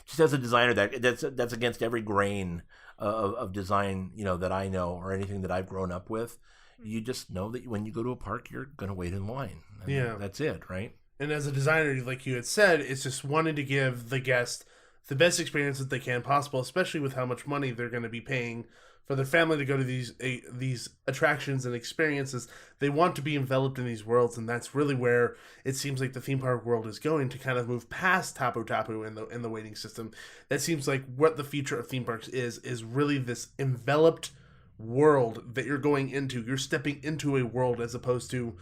just as a designer, that's against every grain of design, that I know, or anything that I've grown up with. You just know that when you go to a park, you're going to wait in line. And that's it, right? And as a designer, like you had said, it's just wanting to give the guest the best experience that they can possible, especially with how much money they're going to be paying for their family to go to these attractions and experiences. They want to be enveloped in these worlds, and that's really where it seems like the theme park world is going, to kind of move past Tapu Tapu in the waiting system. That seems like what the future of theme parks is really this enveloped world that you're going into. You're stepping into a world as opposed to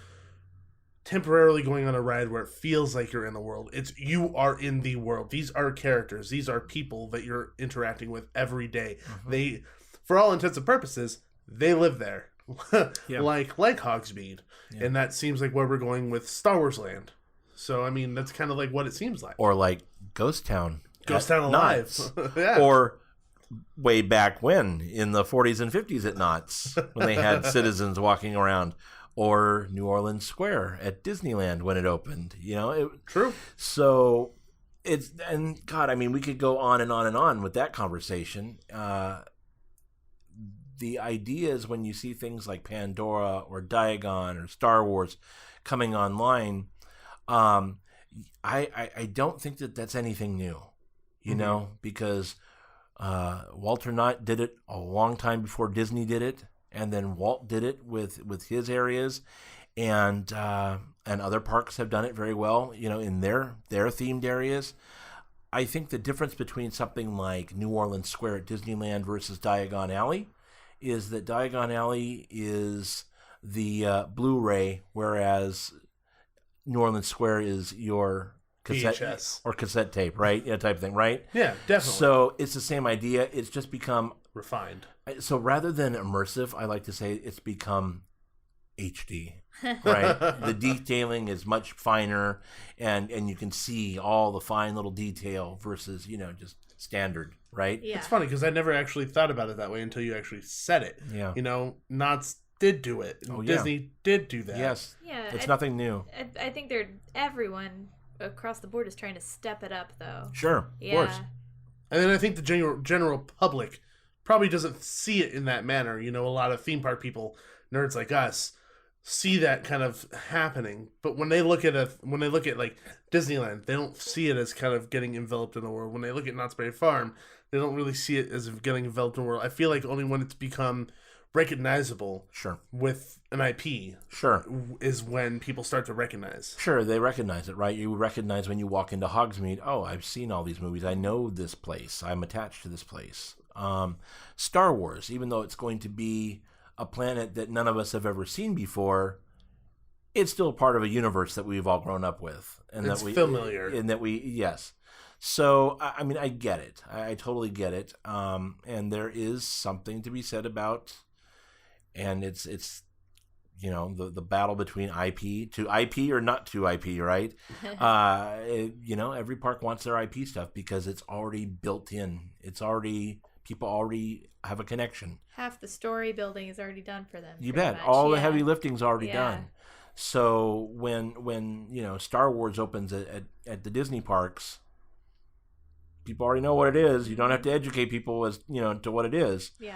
temporarily going on a ride where it feels like you're in the world. It's you are in the world. These are characters. These are people that you're interacting with every day. They, for all intents and purposes, they live there. like Hogsmeade. And that seems like where we're going with Star Wars Land. So I mean, that's kind of like what it seems like. Or like Ghost Town. Ghost Town Alive. Or way back when, in the 40s and 50s at Knott's, when they had citizens walking around. Or New Orleans Square at Disneyland when it opened, True. So and God, I mean, we could go on and on and on with that conversation. The idea is when you see things like Pandora or Diagon or Star Wars coming online, I don't think that that's anything new, because Walter Knott did it a long time before Disney did it. And then Walt did it with his areas, and other parks have done it very well, in their themed areas. I think the difference between something like New Orleans Square at Disneyland versus Diagon Alley is that Diagon Alley is the Blu-ray, whereas New Orleans Square is your cassette VHS. Or cassette tape, right? Type of thing, right? Yeah, definitely. So it's the same idea. It's just become refined. So rather than immersive, I like to say it's become HD, right? The detailing is much finer, and you can see all the fine little detail versus, just standard, right? Yeah. It's funny because I never actually thought about it that way until you actually said it. Yeah. Knott's did do it. Disney did do that. Yes. Yeah. It's nothing new. I think everyone across the board is trying to step it up, though. Sure. Of course. And then I think the general public probably doesn't see it in that manner. A lot of theme park people, nerds like us, see that kind of happening. But when they look at like Disneyland, they don't see it as kind of getting enveloped in the world. When they look at Knott's Berry Farm, they don't really see it as getting enveloped in the world. I feel like only when it's become recognizable, with an IP, is when people start to recognize. Sure, they recognize it, right? You recognize when you walk into Hogsmeade, oh, I've seen all these movies. I know this place. I'm attached to this place. Star Wars, even though it's going to be a planet that none of us have ever seen before, it's still part of a universe that we've all grown up with, and it's familiar. Yes. So I mean, I get it. I totally get it. And there is something to be said about, and it's the battle between IP to IP or not to IP, right? Every park wants their IP stuff because it's already built in. People already have a connection. Half the story building is already done for them. You bet. All the heavy lifting's already done. So when Star Wars opens at the Disney parks, people already know what it is. You don't have to educate people as to what it is. Yeah.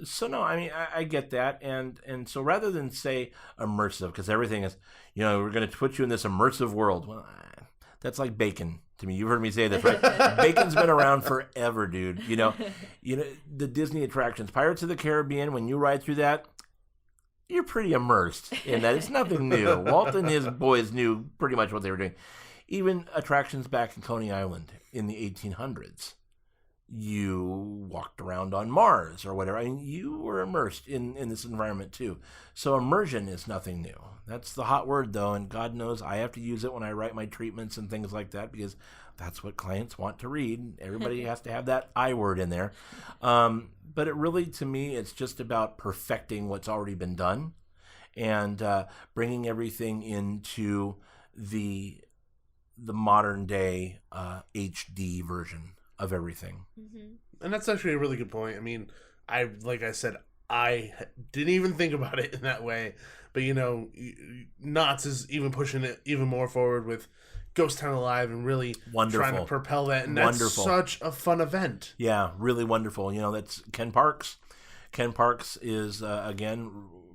So no, I mean I get that, and so rather than say immersive, because everything is, we're going to put you in this immersive world. Well, that's like bacon to me. You've heard me say this, right? Bacon's been around forever, dude. The Disney attractions, Pirates of the Caribbean. When you ride through that, you're pretty immersed in that. It's nothing new. Walt and his boys knew pretty much what they were doing. Even attractions back in Coney Island in the 1800s. You walked around on Mars or whatever. I mean, you were immersed in this environment too. So immersion is nothing new. That's the hot word though, and God knows I have to use it when I write my treatments and things like that because that's what clients want to read. Everybody has to have that I word in there. But it really, to me, it's just about perfecting what's already been done and bringing everything into the modern day HD version of everything. And that's actually a really good point. I mean, like I said, I didn't even think about it in that way. But, Knott's is even pushing it even more forward with Ghost Town Alive and really trying to propel that. And that's such a fun event. Yeah, really wonderful. That's Ken Parks. Ken Parks is, again,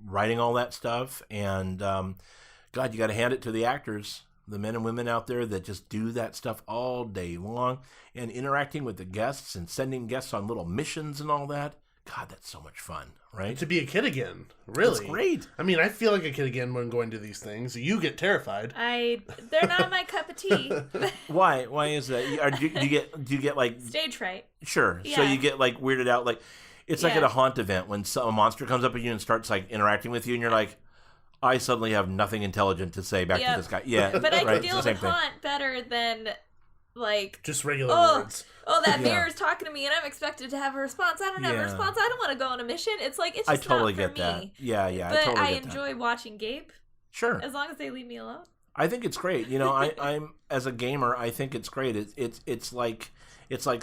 writing all that stuff. And, God, you got to hand it to the actors, the men and women out there that just do that stuff all day long and interacting with the guests and sending guests on little missions and all that. God, that's so much fun, right? To be a kid again, really. It's great. I mean, I feel like a kid again when going to these things. You get terrified. They're not my cup of tea. Why? Why is that? Do you get like stage fright? Sure. Yeah. So you get like weirded out, like it's like at a haunt event when a monster comes up at you and starts like interacting with you, and you're like, I suddenly have nothing intelligent to say back to this guy. Yeah, but I can deal with haunt better than like just regular words. Oh, that mirror's talking to me, and I'm expected to have a response. I don't have a response. I don't want to go on a mission. It's like it's just I totally not for get that. me. Yeah. But I enjoy watching Gabe. Sure. As long as they leave me alone. I think it's great. I'm as a gamer, I think it's great. It's like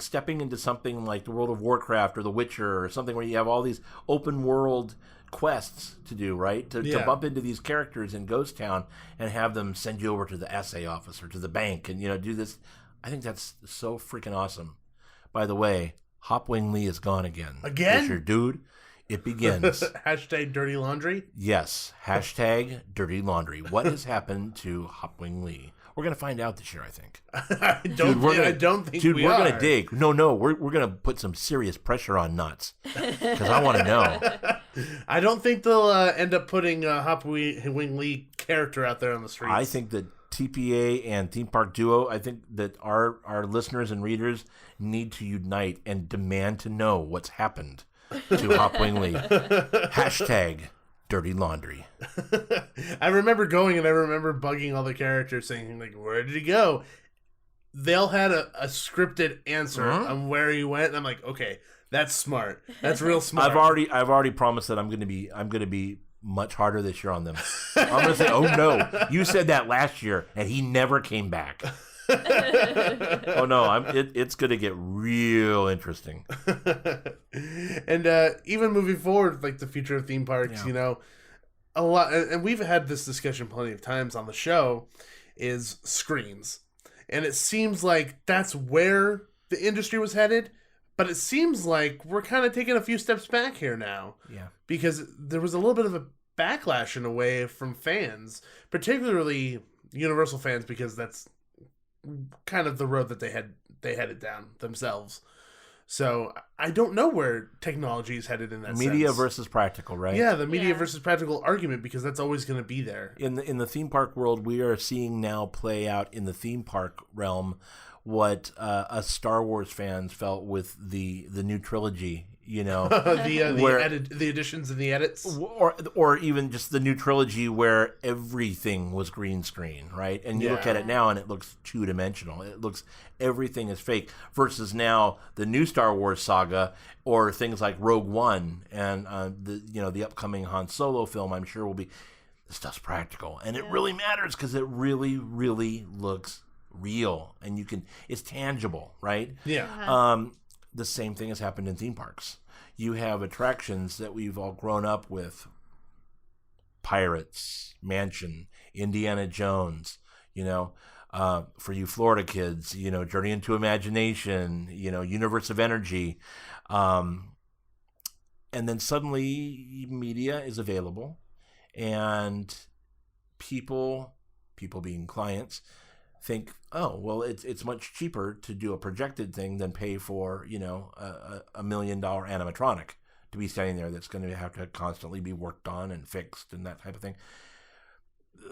stepping into something like the World of Warcraft or The Witcher or something where you have all these open world quests to do, right? To bump into these characters in Ghost Town and have them send you over to the assay office or to the bank and do this. I think that's so freaking awesome. By the way, Hopwing Lee is gone again. Again? Fisher, dude, it begins. Hashtag dirty laundry? Yes. Hashtag dirty laundry. What has happened to Hopwing Lee? We're going to find out this year, I think. I don't think we are. We're going to dig. No, we're going to put some serious pressure on Nuts because I want to know. I don't think they'll end up putting Hopwing Lee character out there on the streets. I think that TPA and Theme Park Duo, I think that our listeners and readers need to unite and demand to know what's happened to Hopwing Lee. Hashtag dirty laundry. I remember going and I remember bugging all the characters saying, like, where did he go? They all had a scripted answer on where he went. And I'm like, okay, that's smart. That's real smart. I've already promised that I'm going to be much harder this year on them. I'm going to say, oh no, you said that last year and he never came back. Oh no, it's going to get real interesting. And even moving forward, like the future of theme parks, a lot, and we've had this discussion plenty of times on the show, is screens. And it seems like that's where the industry was headed. But it seems like we're kind of taking a few steps back here now. Yeah. Because there was a little bit of a backlash in a way from fans, particularly Universal fans, because that's kind of the road that they headed down themselves. So I don't know where technology is headed in that media sense. versus practical, right? Yeah, the media versus practical argument, because that's always going to be there. In the theme park world, we are seeing now play out in the theme park realm what us Star Wars fans felt with the new trilogy, the additions and the edits, or even just the new trilogy where everything was green screen, right? And you look at it now and it looks 2-dimensional. It looks everything is fake. Versus now the new Star Wars saga or things like Rogue One and the upcoming Han Solo film, I'm sure will be this stuff's practical, and it really matters because it really, really looks real and it's tangible, right? The same thing has happened in theme parks. You have attractions that we've all grown up with: Pirates, Mansion, Indiana Jones, for you Florida kids, Journey into Imagination, Universe of Energy, and then suddenly media is available and people being clients think, oh, well, it's much cheaper to do a projected thing than pay for, $1 million animatronic to be standing there that's going to have to constantly be worked on and fixed and that type of thing.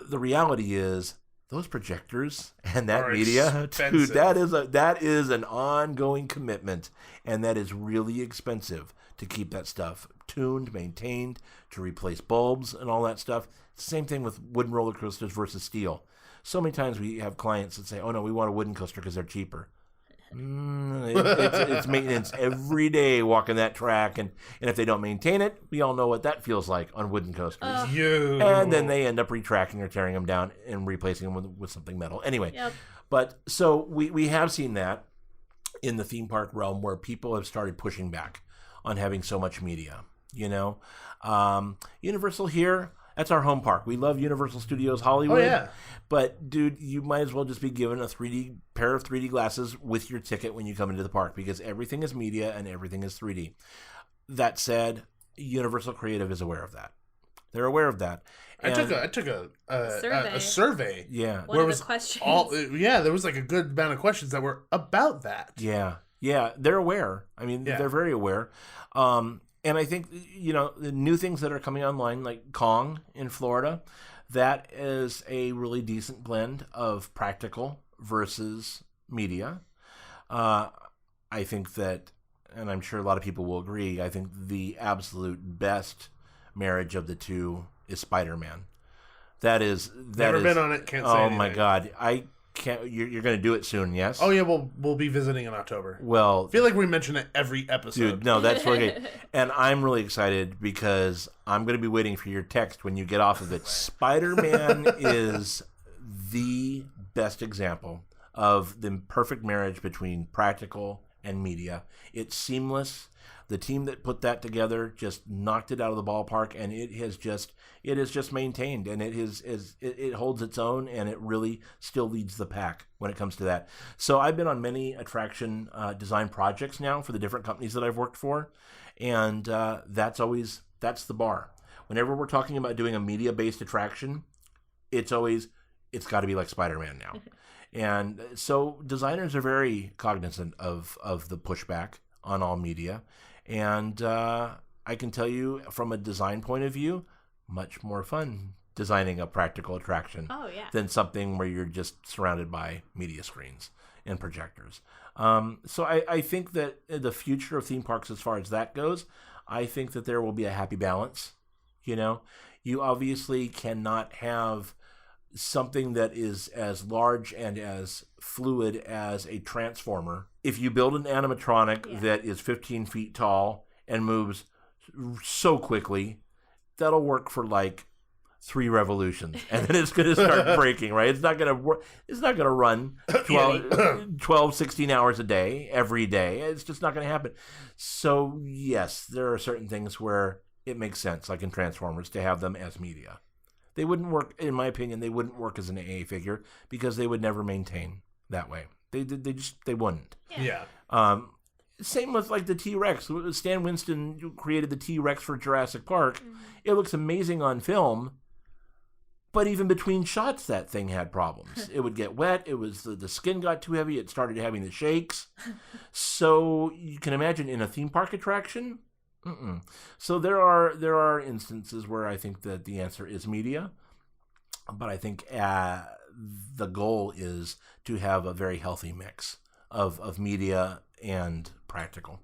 The reality is those projectors and that media, dude, that is an ongoing commitment, and that is really expensive to keep that stuff tuned, maintained, to replace bulbs and all that stuff. Same thing with wooden roller coasters versus steel. So many times we have clients that say, oh, no, we want a wooden coaster because they're cheaper. It's maintenance every day walking that track. And if they don't maintain it, we all know what that feels like on wooden coasters. And then they end up retracting or tearing them down and replacing them with something metal. Anyway, but so we have seen that in the theme park realm where people have started pushing back on having so much media. you know. Universal here, that's our home park. We love Universal Studios Hollywood. Oh, yeah. But, dude, you might as well just be given a pair of 3D glasses with your ticket when you come into the park, because everything is media and everything is 3D. That said, Universal Creative is aware of that. They're aware of that. And I took a survey. Yeah. One of the questions. There was like a good amount of questions that were about that. Yeah. Yeah. They're aware. I mean, they're very aware. And I think, you know, the new things that are coming online, like Kong in Florida, that is a really decent blend of practical versus media. I think that, and I'm sure a lot of people will agree, I think the absolute best marriage of the two is Spider-Man. Never been on it, can't say anything. My God. I can't. You're going to do it soon, yes? Oh, yeah, we'll be visiting in October. Well, I feel like we mention it every episode. Dude, no, that's really good. And I'm really excited because I'm going to be waiting for your text when you get off of it. Spider-Man is the best example of the perfect marriage between practical and media. It's seamless. The team that put that together just knocked it out of the ballpark, and it is just maintained, and it holds its own, and it really still leads the pack when it comes to that. So I've been on many attraction design projects now for the different companies that I've worked for, and that's the bar. Whenever we're talking about doing a media-based attraction, it's got to be like Spider-Man now. And so designers are very cognizant of the pushback on all media. And I can tell you, from a design point of view, much more fun designing a practical attraction than something where you're just surrounded by media screens and projectors. So I think that the future of theme parks, as far as that goes, I think that there will be a happy balance. You know, you obviously cannot have something that is as large and as fluid as a transformer. If you build an animatronic that is 15 feet tall and moves so quickly, that'll work for like 3 revolutions, and then it's going to start breaking, right? It's not going to run 12, 16 hours a day, every day. It's just not going to happen. So yes, there are certain things where it makes sense, like in Transformers, to have them as media. They wouldn't work, in my opinion, they wouldn't work as an AA figure because they would never maintain that way. They wouldn't. Yeah. Same with like the T-Rex. Stan Winston created the T-Rex for Jurassic Park. Mm-hmm. It looks amazing on film, but even between shots, that thing had problems. It would get wet. It was the skin got too heavy. It started having the shakes. So you can imagine in a theme park attraction. Mm-mm. So there are instances where I think that the answer is media, but I think the goal is to have a very healthy mix of media and practical.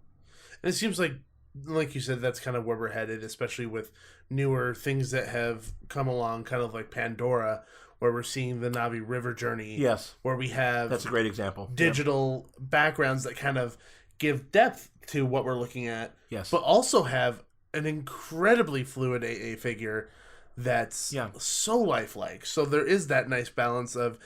And it seems like you said, that's kind of where we're headed, especially with newer things that have come along, kind of like Pandora, where we're seeing the Navi River journey. Yes. Where we have... That's a great example. Digital backgrounds that kind of give depth to what we're looking at. Yes. But also have an incredibly fluid AA figure that's so lifelike. So there is that nice balance of...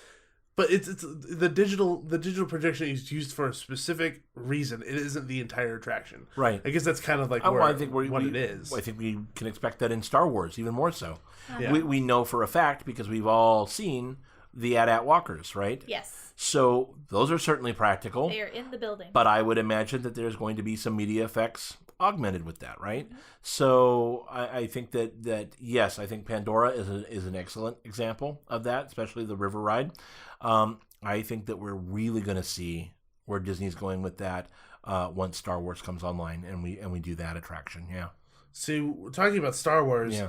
But it's the digital projection is used for a specific reason. It isn't the entire attraction. Right. I guess that's kind of like what it is. I think we can expect that in Star Wars even more so. Yeah. We know for a fact because we've all seen the AT-AT walkers, right? Yes. So those are certainly practical. They are in the building. But I would imagine that there's going to be some media effects augmented with that, right? Mm-hmm. So I think that yes, I think Pandora is an excellent example of that, especially the river ride. I think that we're really going to see where Disney's going with that once Star Wars comes online and we do that attraction. Yeah. So talking about Star Wars,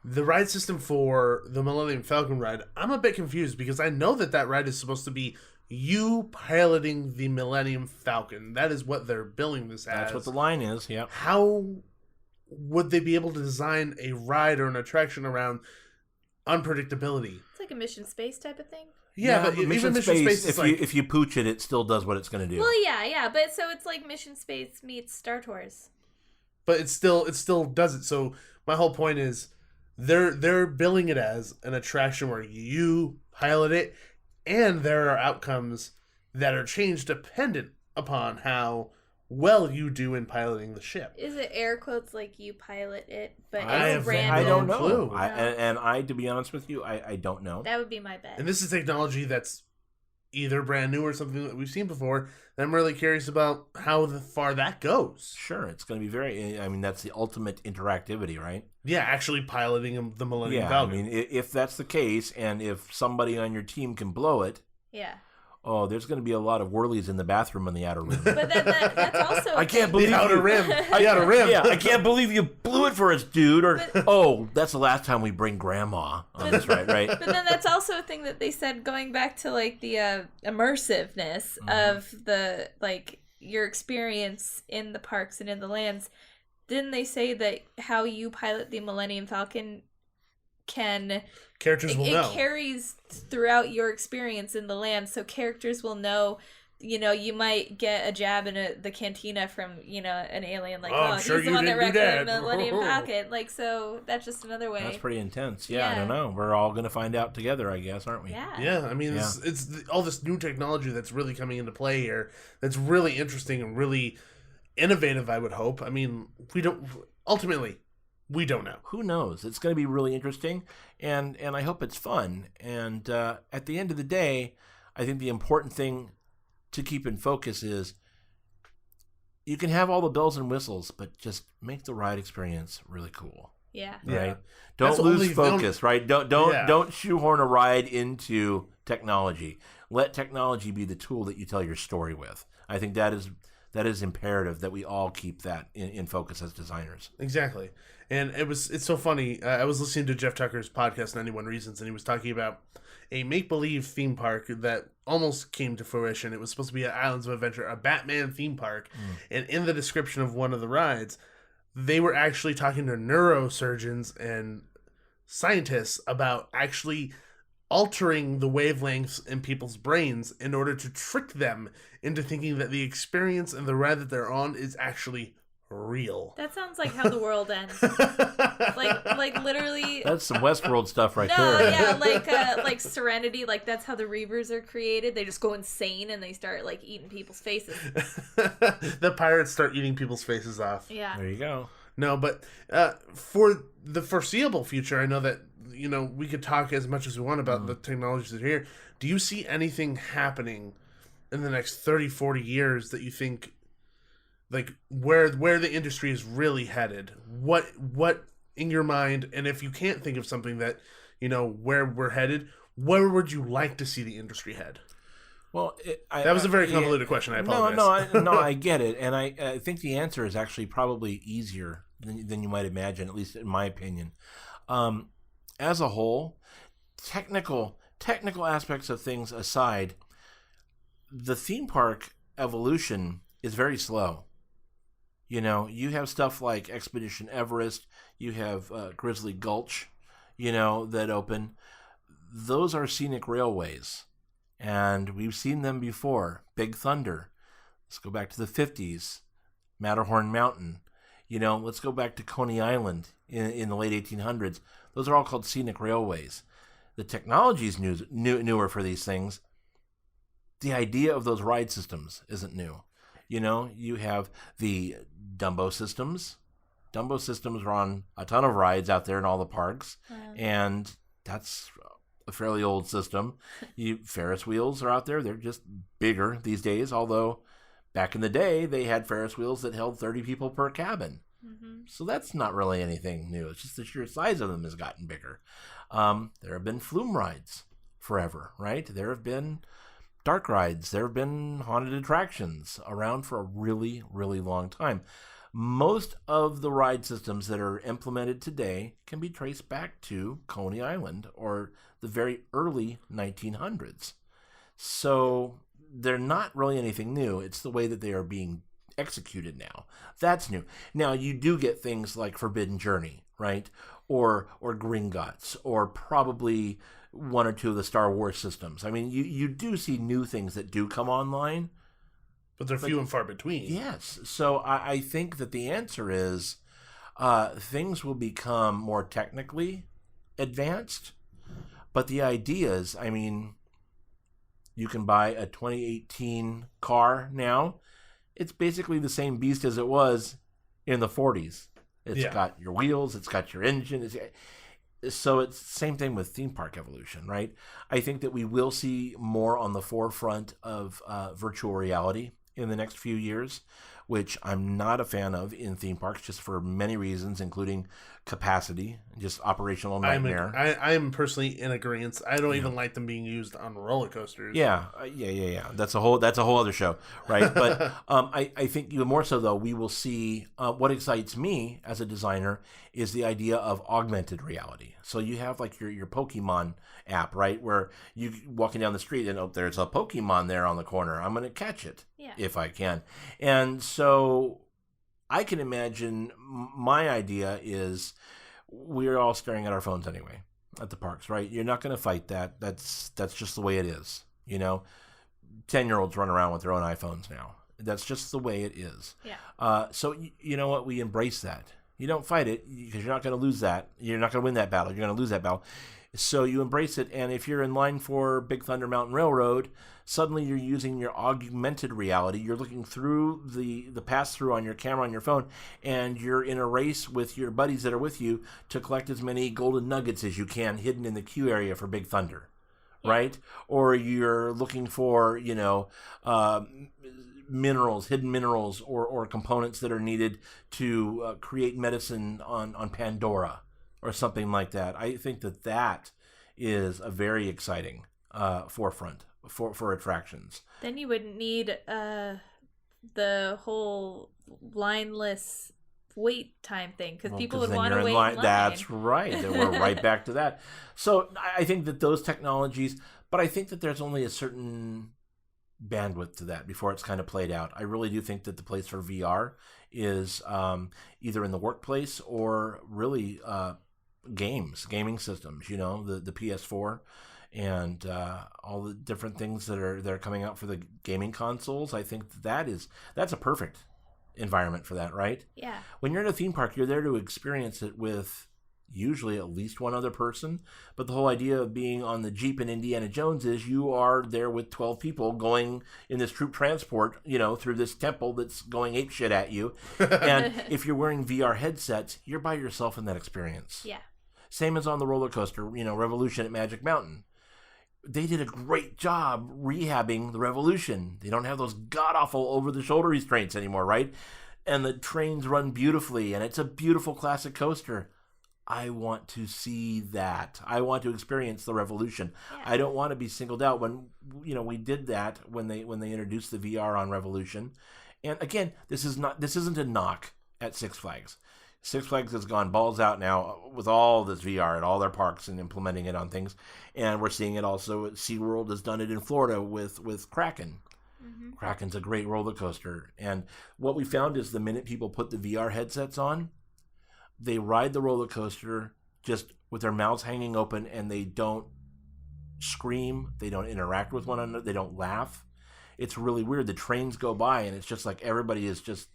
the ride system for the Millennium Falcon ride, I'm a bit confused because I know that ride is supposed to be you piloting the Millennium Falcon. That is what they're billing this as. That's what the line is. Yeah. How would they be able to design a ride or an attraction around unpredictability? It's like a Mission Space type of thing. Yeah, but even Mission Space is if you pooch it, it still does what it's going to do. Well, yeah, but so it's like Mission Space meets Star Tours. But it still does it. So my whole point is they're billing it as an attraction where you pilot it, and there are outcomes that are changed dependent upon how well you do in piloting the ship. Is it air quotes like you pilot it, but I don't know. Clue. To be honest with you, I don't know. That would be my bet. And this is technology that's either brand new or something that we've seen before. And I'm really curious about how far that goes. Sure, it's going to be that's the ultimate interactivity, right? Yeah, actually piloting the Millennium Falcon. I mean, if that's the case, and if somebody on your team can blow it, oh, there's going to be a lot of whirlies in the bathroom in the outer rim. But then that's also I can't believe the outer rim. The outer rim. Yeah, I can't believe you blew it for us, dude. Or that's the last time we bring Grandma on this ride, right? But then that's also a thing that they said, going back to like the immersiveness of the your experience in the parks and in the lands. Didn't they say that how you pilot the Millennium Falcon characters will know. It carries throughout your experience in the land, so characters will know. You might get a jab in the cantina from an alien, he's the one that wrecked the Millennium Falcon. So that's just another way. That's pretty intense. Yeah, I don't know. We're all going to find out together, I guess, aren't we? Yeah. I mean, it's all this new technology that's really coming into play here. That's really interesting and really innovative. I would hope. I mean, we don't know. Who knows? It's going to be really interesting, and I hope it's fun. And at the end of the day, I think the important thing to keep in focus is you can have all the bells and whistles, but just make the ride experience really cool. Yeah. Right? Don't lose focus, right? Don't shoehorn a ride into technology. Let technology be the tool that you tell your story with. I think that is imperative that we all keep that in focus as designers. Exactly. And it's so funny. I was listening to Jeff Tucker's podcast, 91 Reasons, and he was talking about a make-believe theme park that almost came to fruition. It was supposed to be at Islands of Adventure, a Batman theme park. And in the description of one of the rides, they were actually talking to neurosurgeons and scientists about actually altering the wavelengths in people's brains in order to trick them into thinking that the experience and the ride that they're on is actually real. That sounds like how the world ends. like literally. That's some Westworld stuff right there. No, yeah, like Serenity. Like that's how the Reavers are created. They just go insane and they start eating people's faces. The pirates start eating people's faces off. Yeah. There you go. No, but for the foreseeable future, I know that we could talk as much as we want about the technologies that are here. Do you see anything happening in the next 30, 40 years that you think, where the industry is really headed? What in your mind, and if you can't think of something that, where we're headed, where would you like to see the industry head? Well, that was a very convoluted question. I apologize. No, I get it. And I think the answer is actually probably easier than you might imagine, at least in my opinion. As a whole, technical aspects of things aside, the theme park evolution is very slow. You have stuff like Expedition Everest, you have Grizzly Gulch, that open. Those are scenic railways, and we've seen them before. Big Thunder. Let's go back to the 50s. Matterhorn Mountain. Let's go back to Coney Island in the late 1800s. Those are all called scenic railways. The technology is newer for these things. The idea of those ride systems isn't new. You have the Dumbo systems. Dumbo systems are on a ton of rides out there in all the parks, and that's a fairly old system. Ferris wheels are out there. They're just bigger these days, although back in the day, they had Ferris wheels that held 30 people per cabin. Mm-hmm. So that's not really anything new. It's just the sheer size of them has gotten bigger. There have been flume rides forever, right? There have been dark rides. There have been haunted attractions around for a really, really long time. Most of the ride systems that are implemented today can be traced back to Coney Island or the very early 1900s. So they're not really anything new. It's the way that they are being executed now. That's new. Now, you do get things like Forbidden Journey, right? Or Gringotts, or probably one or two of the Star Wars systems. I mean, you do see new things that do come online. But they're few and far between. Yes. So I think that the answer is things will become more technically advanced. But the ideas, you can buy a 2018 car now it's basically the same beast as it was in the 40s. It's got your wheels, it's got your engine. So it's the same thing with theme park evolution, right? I think that we will see more on the forefront of virtual reality in the next few years, which I'm not a fan of in theme parks, just for many reasons, including capacity, just operational nightmare. I'm personally in agreement. I don't even like them being used on roller coasters. Yeah. That's a whole other show, right? But I think even more so, though, we will see what excites me as a designer is the idea of augmented reality. So you have like your Pokemon app, right, where you walking down the street and there's a Pokemon there on the corner. I'm going to catch it if I can. And so I can imagine my idea is we're all staring at our phones anyway at the parks, right? You're not going to fight that. That's just the way it is. 10-year-olds run around with their own iPhones now. That's just the way it is. Yeah. So you know what? We embrace that. You don't fight it because you're not going to lose that. You're not going to win that battle. You're going to lose that battle. So you embrace it, and if you're in line for Big Thunder Mountain Railroad, suddenly you're using your augmented reality. You're looking through the pass-through on your camera on your phone, and you're in a race with your buddies that are with you to collect as many golden nuggets as you can hidden in the queue area for Big Thunder, right? Or you're looking for, minerals, hidden minerals, or components that are needed to create medicine on Pandora, or something like that. I think that is a very exciting forefront for attractions. Then you wouldn't need the whole lineless wait time thing, because people would want to wait in line. That's right. We're right back to that. So I think that those technologies, but I think that there's only a certain bandwidth to that before it's kind of played out. I really do think that the place for VR is either in the workplace or really gaming systems, the PS4 and all the different things that are coming out for the gaming consoles. I think that's a perfect environment for that, right? Yeah. When you're in a theme park, you're there to experience it with usually at least one other person, but the whole idea of being on the Jeep in Indiana Jones is you are there with 12 people going in this troop transport, through this temple that's going apeshit at you. And if you're wearing VR headsets, you're by yourself in that experience. Yeah. Same as on the roller coaster, Revolution at Magic Mountain. They did a great job rehabbing the Revolution. They don't have those god-awful over-the-shoulder restraints anymore, right? And the trains run beautifully, and it's a beautiful classic coaster. I want to see that. I want to experience the Revolution. Yeah. I don't want to be singled out when, we did that when they introduced the VR on Revolution. And again, this isn't a knock at Six Flags. Six Flags has gone balls out now with all this VR at all their parks and implementing it on things. And we're seeing it also. SeaWorld has done it in Florida with Kraken. Mm-hmm. Kraken's a great roller coaster. And what we found is the minute people put the VR headsets on, they ride the roller coaster just with their mouths hanging open, and they don't scream. They don't interact with one another. They don't laugh. It's really weird. The trains go by, and it's just like everybody is just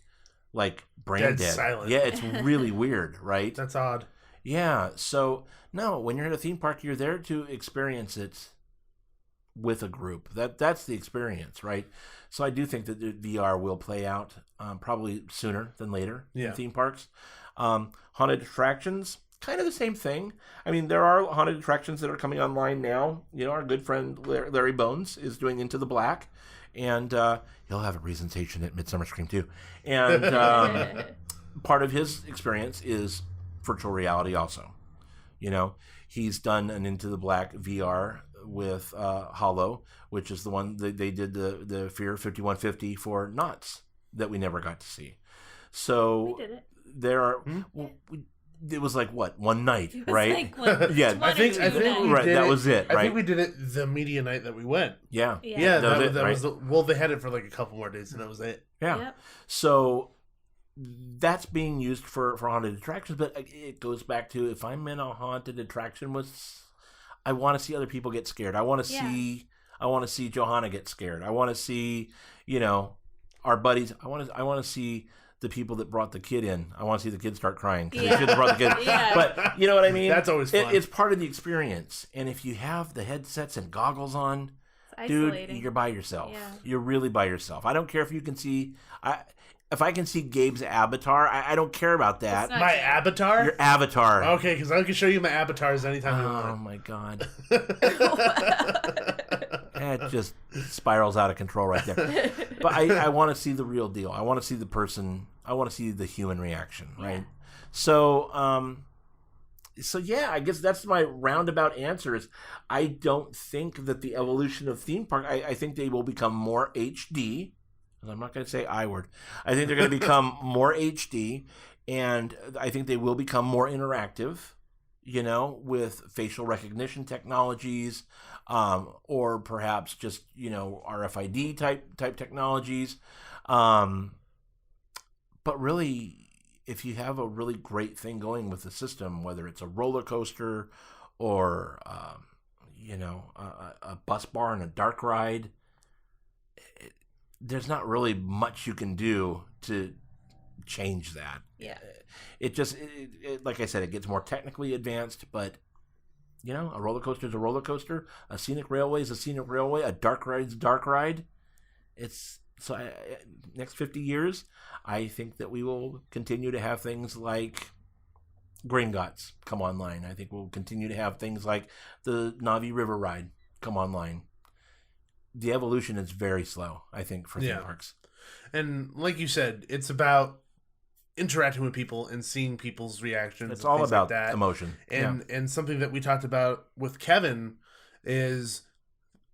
like brain dead. Silent. Yeah, it's really weird, right? That's odd. Yeah. So no, when you're at a theme park, you're there to experience it with a group. That's the experience, right? So I do think that the VR will play out probably sooner than later in theme parks. Haunted attractions, kind of the same thing. I mean, there are haunted attractions that are coming online now. Our good friend Larry Bones is doing Into the Black, and he'll have a presentation at Midsummer Scream too. And part of his experience is virtual reality also. He's done an Into the Black VR with Hollow, which is the one that they did the Fear 5150 for Knott's that we never got to see. So we did it. There are. It was like what, one night, right? I think right. That was it. Right. I think we did it the media night that we went. Yeah. That was they had it for like a couple more days, and that was it. Yeah. Yep. So that's being used for haunted attractions, but it goes back to, if I'm in a haunted attraction I want to see other people get scared. I want to see Johanna get scared. I want to see our buddies. I want to see the people that brought the kid in. I want to see the kid start crying because they should have brought the kid. Yeah. But you know what I mean? That's always fun. It's part of the experience. And if you have the headsets and goggles on, isolating. Dude, you're by yourself. Yeah. You're really by yourself. I don't care if you can see... If I can see Gabe's avatar, I don't care about that. My avatar? Your avatar. Okay, because I can show you my avatars anytime you want. Oh, my God. It just spirals out of control right there. But I want to see the real deal. I want to see the person. I want to see the human reaction, right? Yeah. So yeah, I guess that's my roundabout answer is I don't think that the evolution of theme park, I think they will become more HD. I'm not going to say I word. I think they're going to become more HD, and I think they will become more interactive, with facial recognition technologies, or perhaps just, RFID type technologies. But really, if you have a really great thing going with the system, whether it's a roller coaster or, a bus bar and a dark ride, there's not really much you can do to change that. Yeah. It just, like I said, it gets more technically advanced, but, a roller coaster is a roller coaster. A scenic railway is a scenic railway. A dark ride is a dark ride. Next 50 years, I think that we will continue to have things like Gringotts come online. I think we'll continue to have things like the Navi River ride come online. The evolution is very slow, I think, for theme parks. And like you said, it's about interacting with people and seeing people's reactions. It's all about like that. Emotion. And something that we talked about with Kevin is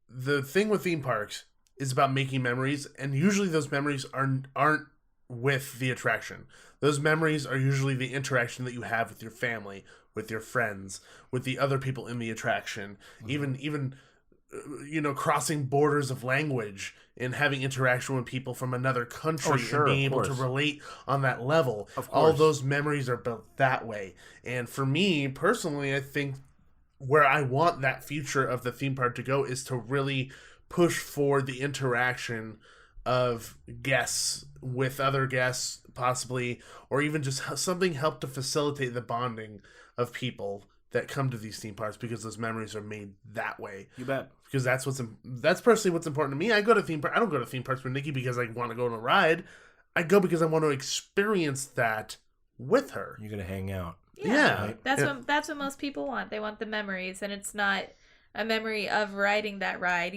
the thing with theme parks is about making memories, and usually those memories aren't with the attraction. Those memories are usually the interaction that you have with your family, with your friends, with the other people in the attraction, even crossing borders of language and having interaction with people from another country and being able to relate on that level. All those memories are built that way. And for me, personally, I think where I want that future of the theme park to go is to really push for the interaction of guests with other guests, possibly, or even just something help to facilitate the bonding of people that come to these theme parks, because those memories are made that way. You bet. Because that's personally what's important to me. I go to theme park. I don't go to theme parks with Nikki because I want to go on a ride. I go because I want to experience that with her. You're gonna hang out. Yeah. Right? That's what most people want. They want the memories, and it's not a memory of riding that ride.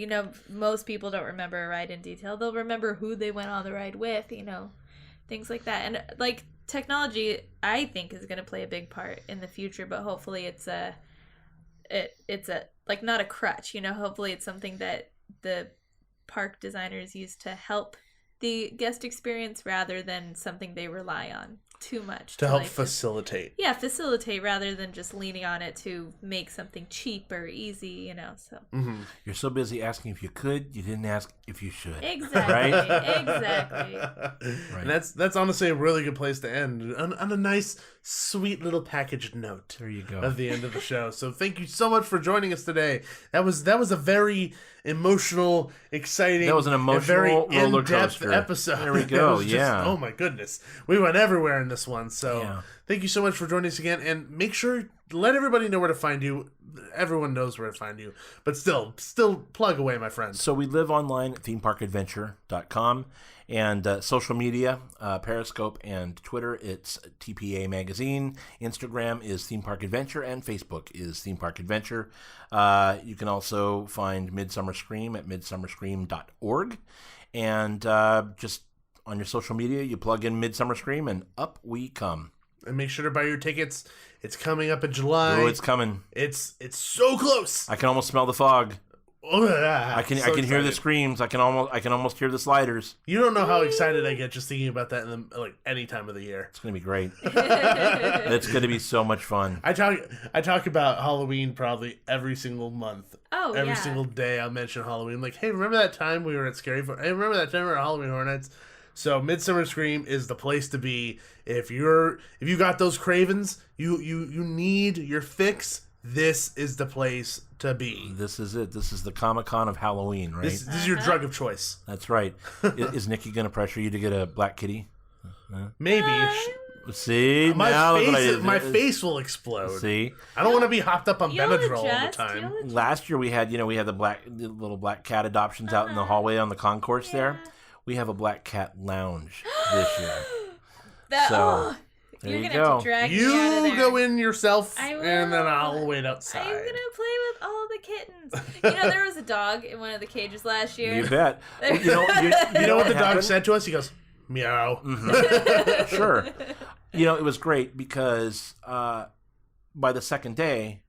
Most people don't remember a ride in detail. They'll remember who they went on the ride with. Things like that. And like technology, I think, is going to play a big part in the future. But hopefully, it's a like not a crutch. Hopefully, it's something that the park designers use to help the guest experience rather than something they rely on too much to help facilitate. Facilitate rather than just leaning on it to make something cheap or easy, so. Mm-hmm. You're so busy asking if you could, you didn't ask if you should. Exactly. Right? Exactly. Right. And that's honestly a really good place to end on a nice, sweet little packaged note. There you go. At the end of the show. So thank you so much for joining us today. That was a very emotional, exciting, that was an emotional very roller in-depth coaster episode. There we go. Oh my goodness, we went everywhere in this one. So thank you so much for joining us again, and make sure let everybody know where to find you. Everyone knows where to find you, but still plug away, my friend. So we live online at themeparkadventure.com, and social media, Periscope and Twitter, it's TPA Magazine. Instagram is Theme Park Adventure, and Facebook is Theme Park Adventure. You can also find Midsummer Scream at midsummerscream.org, and just on your social media, you plug in Midsummer Scream, and up we come. And make sure to buy your tickets. It's coming up in July. Oh, it's coming. It's so close. I can almost smell the fog. I can hear the screams. I can almost hear the sliders. You don't know how excited I get just thinking about that in any time of the year. It's gonna be great. It's gonna be so much fun. I talk about Halloween probably every single month. Oh, every single day I'll mention Halloween. Like, hey, remember that time we were at Hey, remember that time we were at Halloween Horror Nights? So Midsummer Scream is the place to be if you got those cravings, you need your fix. This is the place to be. This is it. This is the Comic-Con of Halloween, right? This is your drug of choice. That's right. Is Nikki going to pressure you to get a black kitty? Maybe. See? My face will explode. See? I don't want to be hopped up on Benadryl all the time. Last year we had the little black cat adoptions out in the hallway on the concourse there. We have a black cat lounge this year. You're going to have to drag me out of there. You go in yourself, and then I'll wait outside. I'm going to play with all the kittens. There was a dog in one of the cages last year. You bet. You know what the dog said to us? He goes, meow. Mm-hmm. Sure. It was great because by the second day,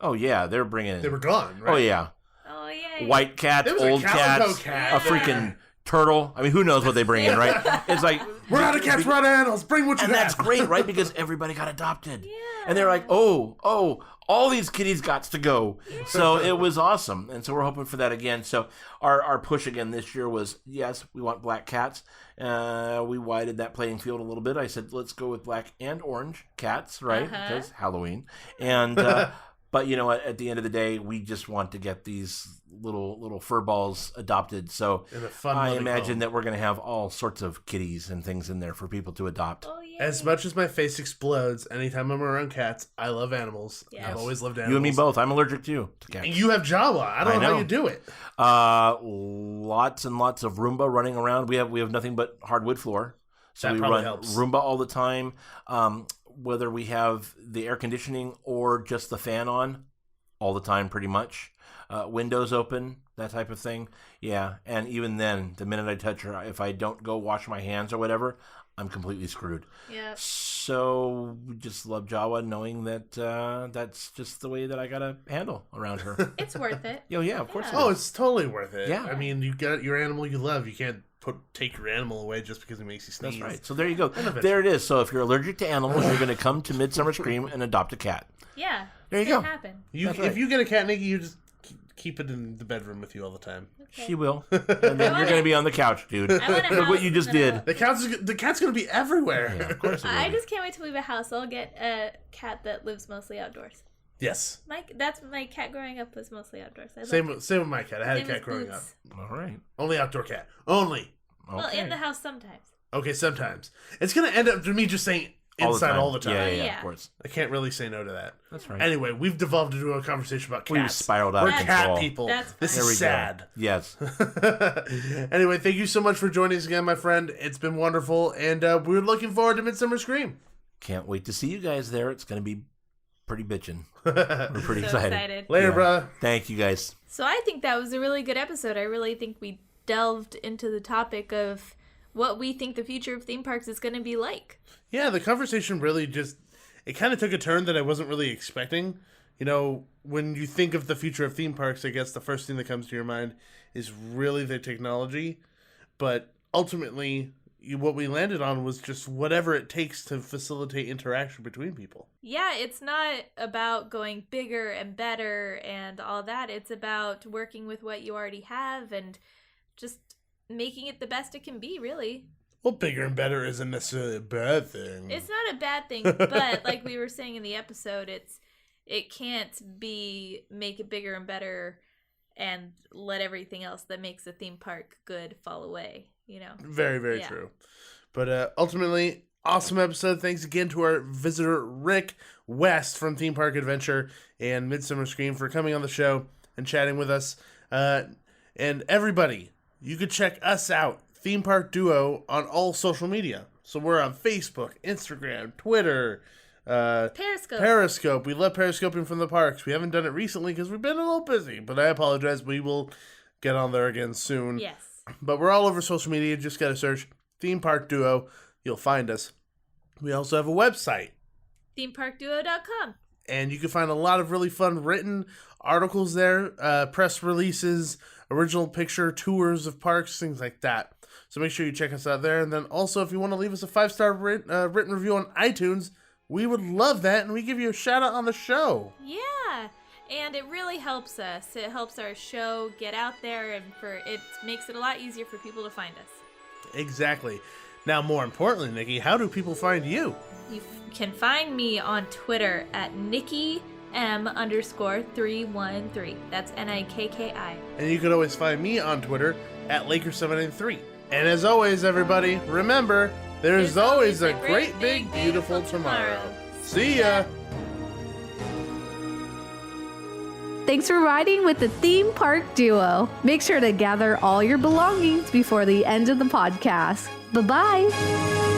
they were bringing in... They were gone, right? Oh, yeah. Oh, yeah. White cats, old cats, a freaking... turtle. I mean, who knows what they bring in, right? It's like... We're out of cats, we're out of animals. Bring what you got. And that's great, right? Because everybody got adopted. Yeah. And they're like, oh, all these kitties got to go. Yeah. So it was awesome. And so we're hoping for that again. So our push again this year was, yes, we want black cats. We widened that playing field a little bit. I said, let's go with black and orange cats, right? Because Halloween. And... but you know what? At the end of the day, we just want to get these little fur balls adopted. So I imagine that we're going to have all sorts of kitties and things in there for people to adopt. Oh, yeah. As much as my face explodes anytime I'm around cats, I love animals. Yes. I've always loved animals. You and me both. I'm allergic to cats. And you have Jawa. I don't know how you do it. Lots and lots of Roomba running around. We have nothing but hardwood floor. So that we probably run helps. Roomba all the time. Whether we have the air conditioning or just the fan on all the time, pretty much. Windows open, that type of thing. Yeah, and even then, the minute I touch her, if I don't go wash my hands or whatever, I'm completely screwed. Yeah. So we just love Jawa, knowing that that's just the way that I gotta handle around her. It's worth it. Oh yeah, of course. Yeah. It's totally worth it. Yeah. I mean, you got your animal you love. You can't take your animal away just because it makes you sneeze. That's right. So there you go. There it is. So if you're allergic to animals, you're going to come to Midsummer Scream and adopt a cat. Yeah. There you go. Happen. If you get a cat, Nikki, you just keep it in the bedroom with you all the time. Okay. She will. And then you're going to be on the couch, dude. Look what you just did. The cat's going to be everywhere. Yeah, of course it will. I just can't wait to leave a house. I'll get a cat that lives mostly outdoors. Yes. That's my cat growing up was mostly outdoors. Same with my cat. I had a cat growing up. All right. Only outdoor cat. Only. Okay. Well, in the house sometimes. Okay, sometimes. It's going to end up to me just saying inside all the time. Yeah, of course. I can't really say no to that. That's right. Anyway, we've devolved into a conversation about cats. We've spiraled out of control. We're cat people. This is sad. Go. Yes. Anyway, thank you so much for joining us again, my friend. It's been wonderful, and we're looking forward to Midsummer Scream. Can't wait to see you guys there. It's going to be pretty bitchin'. We're pretty excited. Later, bro. Thank you, guys. So I think that was a really good episode. I really think we delved into the topic of what we think the future of theme parks is going to be like. Yeah, the conversation really it kind of took a turn that I wasn't really expecting. When you think of the future of theme parks, I guess the first thing that comes to your mind is really the technology. But ultimately, what we landed on was just whatever it takes to facilitate interaction between people. Yeah, it's not about going bigger and better and all that. It's about working with what you already have and just making it the best it can be, really. Well, bigger and better isn't necessarily a bad thing. It's not a bad thing, but like we were saying in the episode, it can't be make it bigger and better and let everything else that makes a theme park good fall away, Very, very true. But ultimately, awesome episode. Thanks again to our visitor, Rick West from Theme Park Adventure and Midsummer Scream for coming on the show and chatting with us. And everybody, you could check us out, Theme Park Duo, on all social media. So we're on Facebook, Instagram, Twitter, Periscope. We love periscoping from the parks. We haven't done it recently because we've been a little busy, but I apologize. We will get on there again soon. Yes. But we're all over social media. Just got to search Theme Park Duo. You'll find us. We also have a website, themeparkduo.com. And you can find a lot of really fun written articles there, press releases, original picture tours of parks, things like that. So make sure you check us out there. And then also, if you want to leave us a 5-star written review on iTunes, we would love that, and we give you a shout out on the show. Yeah, and it really helps us. It helps our show get out there, and it makes it a lot easier for people to find us. Exactly. Now, more importantly, Nikki, how do people find you? You can find me on Twitter at Nikki M_313. That's Nikki. And you can always find me on Twitter at Laker793. And as always, everybody, remember, There's always a great, big, beautiful tomorrow. See ya! Thanks for riding with the theme park duo. Make sure to gather all your belongings before the end of the podcast. Bye-bye.